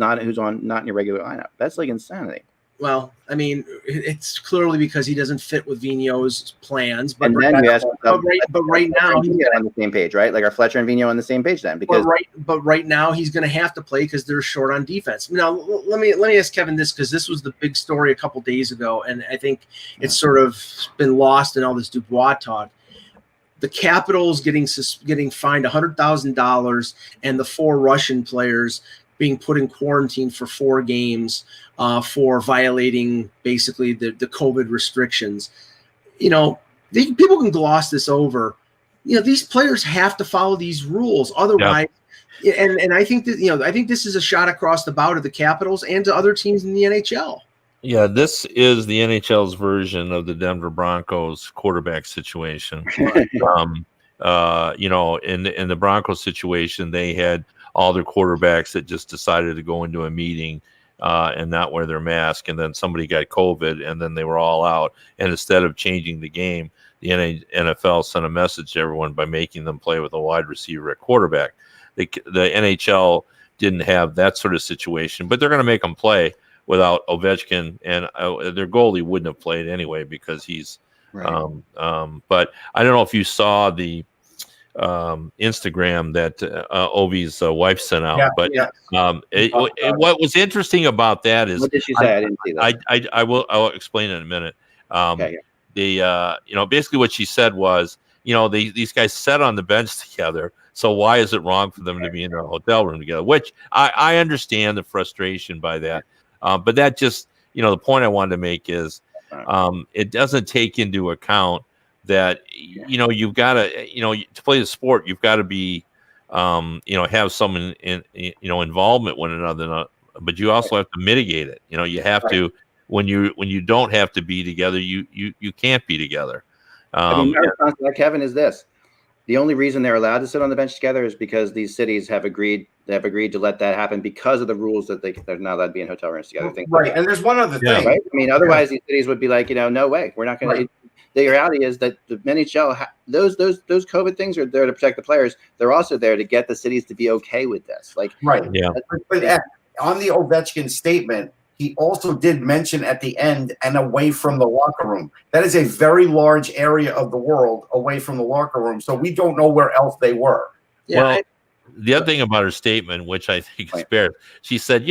your regular lineup. That's like insanity. Well, I mean, it's clearly because he doesn't fit with Vigneault's plans. But and then you ask, right now he's on the same page, right? Like, are Fletcher and Vigneault on the same page then? Because right now he's going to have to play because they're short on defense. Now, let me ask Kevin this, because this was the big story a couple days ago, and I think it's sort of been lost in all this Dubois talk. The Capitals getting fined $100,000, and the 4 Russian players being put in quarantine for 4 games for violating basically the COVID restrictions. People can gloss this over. These players have to follow these rules, otherwise. Yeah. And I think that I think this is a shot across the bow to the Capitals and to other teams in the NHL. Yeah, this is the NHL's version of the Denver Broncos quarterback situation. In the Broncos situation, they had all their quarterbacks that just decided to go into a meeting and not wear their mask, and then somebody got COVID, and then they were all out. And instead of changing the game, the NFL sent a message to everyone by making them play with a wide receiver at quarterback. The NHL didn't have that sort of situation, but they're going to make them play without Ovechkin, and their goalie wouldn't have played anyway because he's right. But I don't know if you saw the Instagram that Ovi's wife sent out, what was interesting about that is, what did she say? I didn't see that. I'll explain in a minute. Basically what she said was, these guys sat on the bench together, so why is it wrong for them to be in a hotel room together? Which I understand the frustration by that. But that just, the point I wanted to make is it doesn't take into account that, you've got to, to play the sport, you've got to be, have some involvement with one another, but you also have to mitigate it. You have to, when you don't have to be together, you can't be together. My response to that, Kevin, is this: the only reason they're allowed to sit on the bench together is because these cities have agreed to let that happen because of the rules that they're not allowed to be in hotel rooms together. Right. And there's one other thing. Right? I mean, otherwise these cities would be like, no way, we're not going to. The reality is that the NHL, those COVID things are there to protect the players. They're also there to get the cities to be okay with this. But on the Ovechkin statement, he also did mention at the end, and away from the locker room. That is a very large area of the world away from the locker room. So we don't know where else they were. Yeah. Well, the other thing about her statement, which I think is fair, she said,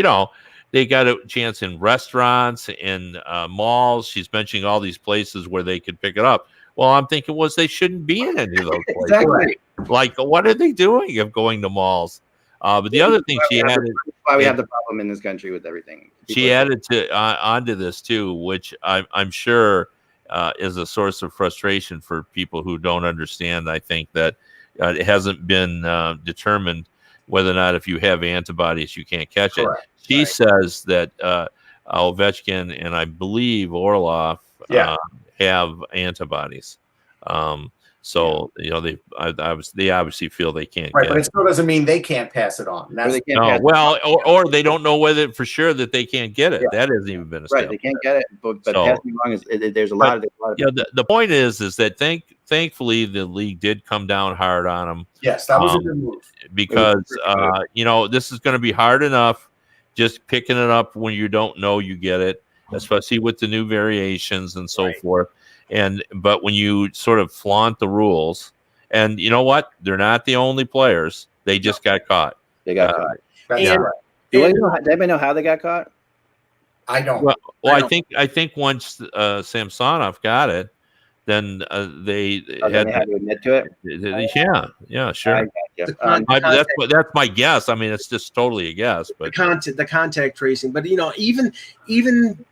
they got a chance in restaurants, in malls. She's mentioning all these places where they could pick it up. Well, I'm thinking they shouldn't be in any of those places. Exactly. Like, what are they doing of going to malls? But the other thing she added, that's why we have the problem in this country with everything. She added onto this too, which I'm sure is a source of frustration for people who don't understand. I think that it hasn't been determined whether or not if you have antibodies you can't catch it. She says that Ovechkin and I believe Orlov have antibodies. So they obviously feel they can't. Right, but it still doesn't mean they can't pass it on. Or they don't know whether for sure that they can't get it. That hasn't even been established. Right, they can't get it, but passing along is there's a lot of. The point is that thankfully the league did come down hard on them. Yes, that was a good move because this is going to be hard enough just picking it up when you don't know you get it, especially with the new variations and so forth. But when you sort of flaunt the rules, and you know what? They're not the only players. They just got caught. They got caught. Do anybody know how they got caught? I don't. Well, I think once Samsonov got it, then they had to admit to it. Yeah, sure. That's my guess. I mean, it's just totally a guess. But the contact tracing, but even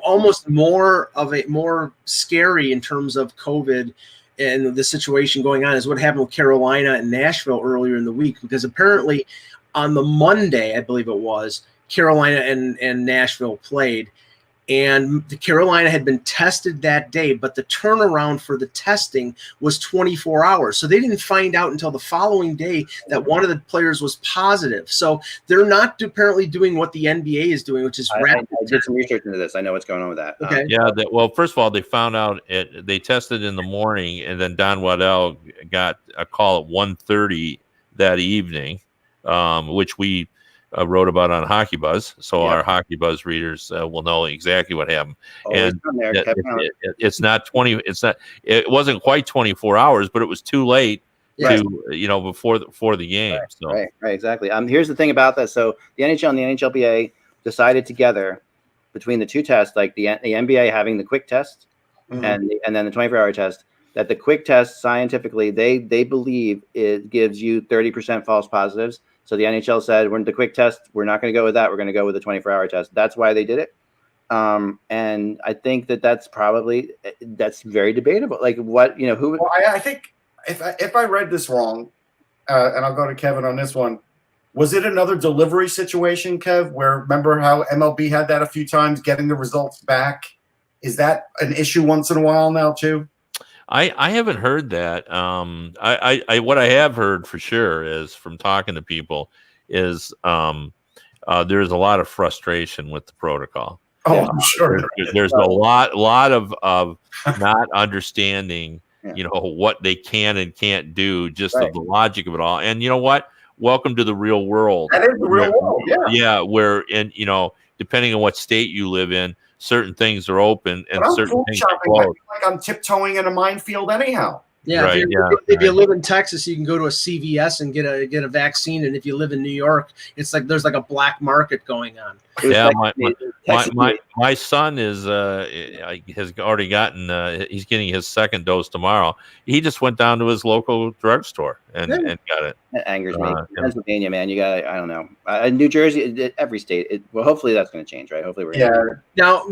almost more scary in terms of COVID and the situation going on is what happened with Carolina and Nashville earlier in the week, because apparently on the Monday, I believe it was, Carolina and Nashville played, and the Carolina had been tested that day, but the turnaround for the testing was 24 hours. So they didn't find out until the following day that one of the players was positive. So they're not apparently doing what the NBA is doing, which is rapid. I did some research into this. I know what's going on with that. Okay. First of all, they found out they tested in the morning, and then Don Waddell got a call at 1:30 that evening, which we wrote about on Hockey Buzz, so our Hockey Buzz readers will know exactly what happened. And it's not 20. It wasn't quite 24 hours, but it was too late to before the game. Right, exactly. Here's the thing about that. So the NHL and the NHLPA decided together between the two tests, like the NBA having the quick test and then the 24-hour test, that the quick test scientifically they believe it gives you 30% false positives. So the NHL said, "We're the quick test. We're not going to go with that. We're going to go with the 24-hour test." That's why they did it. And I think that's very debatable. Like what who? Well, I think if I read this wrong, and I'll go to Kevin on this one. Was it another delivery situation, Kev? Where remember how MLB had that a few times, getting the results back? Is that an issue once in a while now too? I haven't heard that. I what I have heard for sure is from talking to people is there's a lot of frustration with the protocol. Oh, I'm sure. There's a lot of not understanding, what they can and can't do, just of the logic of it all. And you know what? Welcome to the real world. That is the real world. Yeah. Yeah, where depending on what state you live in, certain things are open and certain things are closed. I feel like I'm tiptoeing in a minefield anyhow. Yeah, right, if you live in Texas, you can go to a CVS and get a vaccine, and if you live in New York, it's like there's like a black market going on. Yeah, my son has already gotten he's getting his second dose tomorrow. He just went down to his local drugstore and got it. That angers me. Pennsylvania, man, you got I don't know. New Jersey, every state. Well, hopefully that's going to change, right? Hopefully we're now.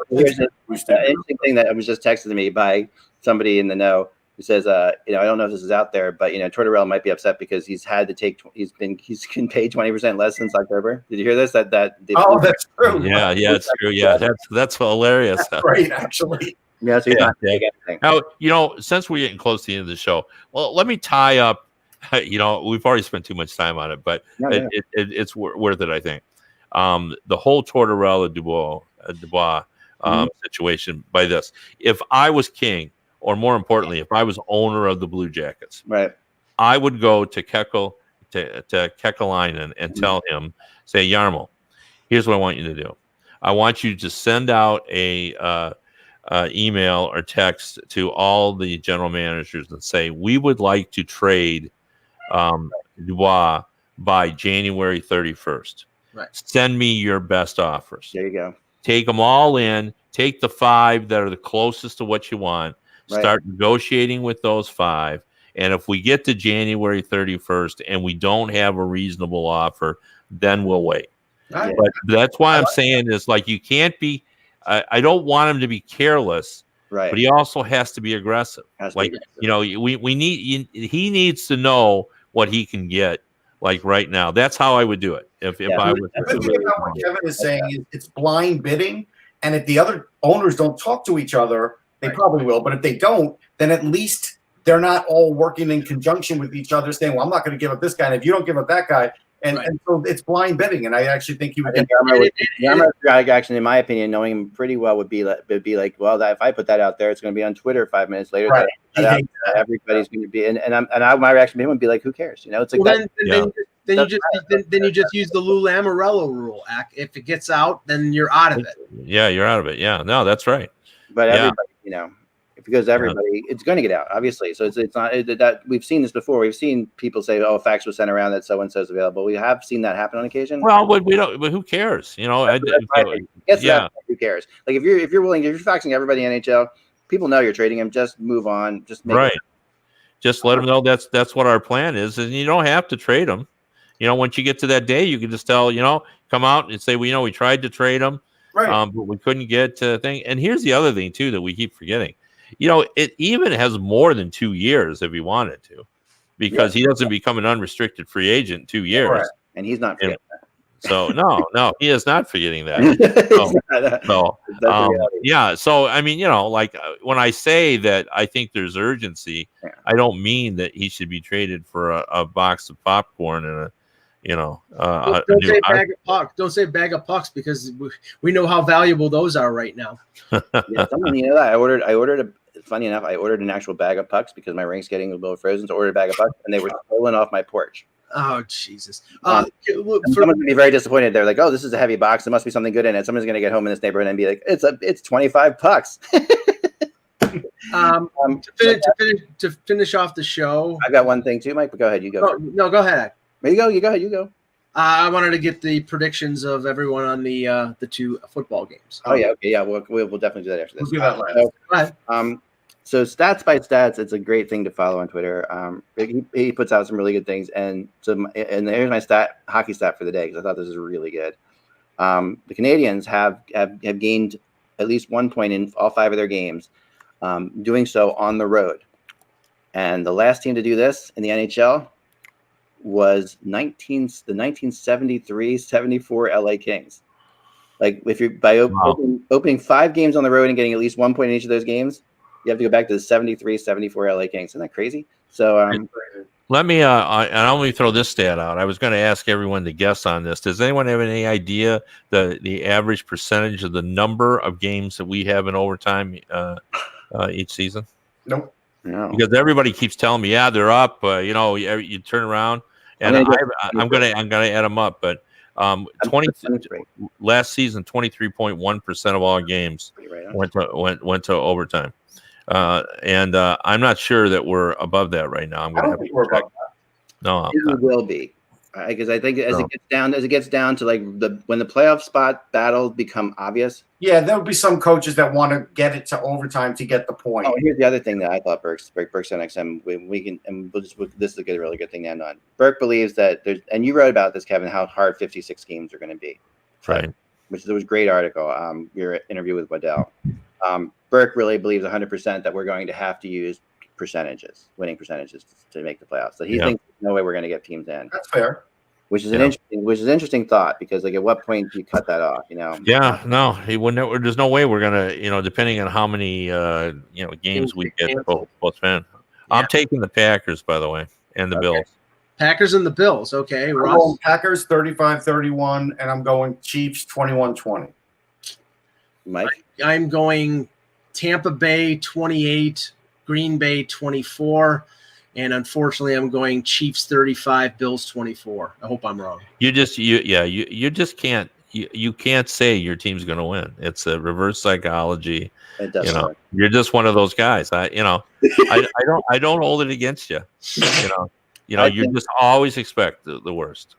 Here's the interesting thing that was just texted to me by somebody in the know. Who says, I don't know if this is out there, but Tortorella might be upset because he's been paid 20% less since October. Did you hear this? That's true. Yeah, it's true. Yeah, that's hilarious. That's great, actually. Yeah, so now, since we're getting close to the end of the show, well, let me tie up. We've already spent too much time on it, but it's worth it, I think. The whole Tortorella Dubois situation by this. If I was king, or more importantly, if I was owner of the Blue Jackets, right, I would go to Kekalainen and tell him, say, Jarmo, here's what I want you to do. I want you to send out a email or text to all the general managers and say, we would like to trade Dubois by January 31st. Right. Send me your best offers. There you go. Take them all in. Take the 5 that are the closest to what you want. Start negotiating with those 5. And if we get to January 31st and we don't have a reasonable offer, then we'll wait. Right. But that's why I'm saying is like you can't be I don't want him to be careless, right? But he also has to be aggressive. Like, we need he needs to know what he can get like right now. That's how I would do it. If I was the thing about what Kevin is saying is it's blind bidding, and if the other owners don't talk to each other, they probably will, but if they don't, then at least they're not all working in conjunction with each other saying, well, I'm not going to give up this guy, and if you don't give up that guy, and so it's blind bidding, and I actually think he would get actually, in my opinion, knowing him pretty well would be like, well, if I put that out there, it's going to be on Twitter 5 minutes later. Right. Everybody's going to be, and my reaction to him would be like, who cares? It's like then you just use the Lou Lamoriello rule. If it gets out, then you're out of it. Yeah, you're out of it. Yeah, no, that's right. But everybody, because everybody, it's going to get out, obviously. So it's not that we've seen this before. We've seen people say, "Oh, a fax was sent around that so and so is available." We have seen that happen on occasion. Well, but we don't. But who cares? Who cares? Like if you're faxing everybody in NHL, people know you're trading them. Just move on. Just make Just let them know that's what our plan is, and you don't have to trade them. Once you get to that day, you can just tell, come out and say, we tried to trade them. Right. But we couldn't get to thing. And here's the other thing too that we keep forgetting. It even has more than 2 years if he wanted to, because he doesn't become an unrestricted free agent in 2 years. Right. And he's not forgetting that. So no, he is not forgetting that. So I mean, like when I say that I think there's urgency, I don't mean that he should be traded for a box of popcorn and a. Don't say bag of pucks. Don't say bag of pucks because we know how valuable those are right now. That I ordered. Funny enough, I ordered an actual bag of pucks because my rink's getting a little frozen. So I ordered a bag of pucks, and they were stolen off my porch. Oh, Jesus. Someone's going to be very disappointed. They're like, oh, this is a heavy box. There must be something good in it. Someone's going to get home in this neighborhood and be like, it's $25. To finish off the show, I've got one thing too, Mike, but go ahead. You go. No, go ahead. You go. I wanted to get the predictions of everyone on the 2 football games. Oh, yeah. Okay. Yeah. We'll definitely do that after this. We'll do that last. Go ahead. So Stats by Stats, it's a great thing to follow on Twitter. He puts out some really good things, and here's my hockey stat for the day because I thought this was really good. The Canadians have gained at least 1 point in all 5 of their games, doing so on the road. And the last team to do this in the NHL was the 1973-74 LA Kings. Like if you're opening 5 games on the road and getting at least 1 point in each of those games, you have to go back to the 73-74 LA Kings. Isn't that crazy? So let me let me throw this stat out. I was going to ask everyone to guess on this. Does anyone have any idea the average percentage of the number of games that we have in overtime each season? Nope. no. Because everybody keeps telling me, yeah, they're up. You turn around, and I'm gonna add them up. But 23 last season, 23.1% of all games went to overtime. And I'm not sure that we're above that right now. I'm going to have to check. No, we will be, because I think as it gets down to like when the playoff spot battles become obvious. Yeah, there'll be some coaches that want to get it to overtime to get the point. Oh, here's the other thing that I thought Burke said next time we can, and this is a really good thing to end on. Burke believes that and you wrote about this, Kevin, how hard 56 games are going to be. Right. Which was a great article. Your interview with Waddell. Burke really believes 100% that we're going to have to use winning percentages to make the playoffs. So he thinks there's no way we're going to get teams in. That's fair. Which is an interesting thought, because like at what point do you cut that off? Yeah, no, he wouldn't. There's no way we're gonna. Depending on how many games we get both men. Yeah. I'm taking the Packers, by the way, and the Bills. Packers and the Bills. Okay, I'm going Packers 35-31, and I'm going Chiefs 21-20. Mike, I'm going Tampa Bay 28, Green Bay 24. And unfortunately, I'm going Chiefs 35, Bills 24. I hope I'm wrong. You just can't say your team's going to win. It's a reverse psychology. It does. You're just one of those guys. I don't hold it against you. You just always expect the worst.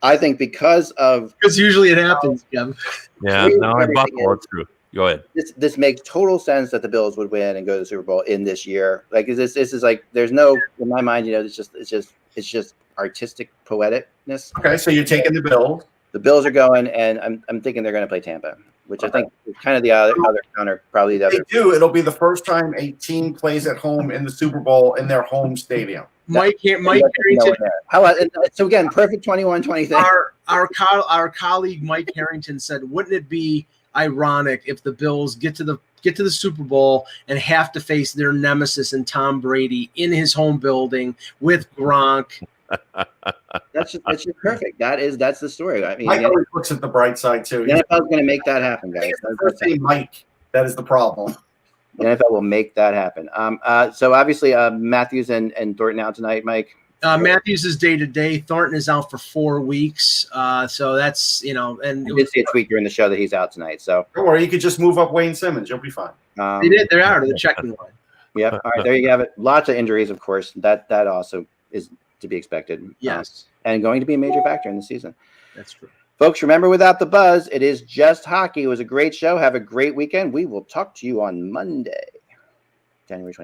I think because usually it happens, Kevin. Yeah, no, I buckle it through. Go ahead. This makes total sense that the Bills would win and go to the Super Bowl in this year. Like this is like there's no, in my mind, it's just artistic poeticness. Okay, so you're taking the Bills. The Bills are going, and I'm thinking they're going to play Tampa, which I think is kind of the other counter, probably the other. They do. It'll be the first time a team plays at home in the Super Bowl in their home stadium. Mike Harrington. So again, perfect 21-20 thing. Our colleague Mike Harrington said, wouldn't it be ironic if the Bills get to the Super Bowl and have to face their nemesis in Tom Brady in his home building with Gronk? That's just perfect. That's the story. I mean, Mike always looks at the bright side too. The NFL is going to make that happen, guys. First name Mike. That is the problem. The NFL will make that happen. So obviously Matthews and Thornton out tonight, Mike. Matthews is day-to-day. Thornton is out for 4 weeks. So that's, and we did see a tweet during the show that he's out tonight. So don't worry, you could just move up Wayne Simmons. You'll be fine. They're out of the checking line. Yep. All right, there you have it. Lots of injuries, of course. That also is to be expected. Yes. And going to be a major factor in the season. That's true. Folks, remember, without the buzz, it is just hockey. It was a great show. Have a great weekend. We will talk to you on Monday, January 25th.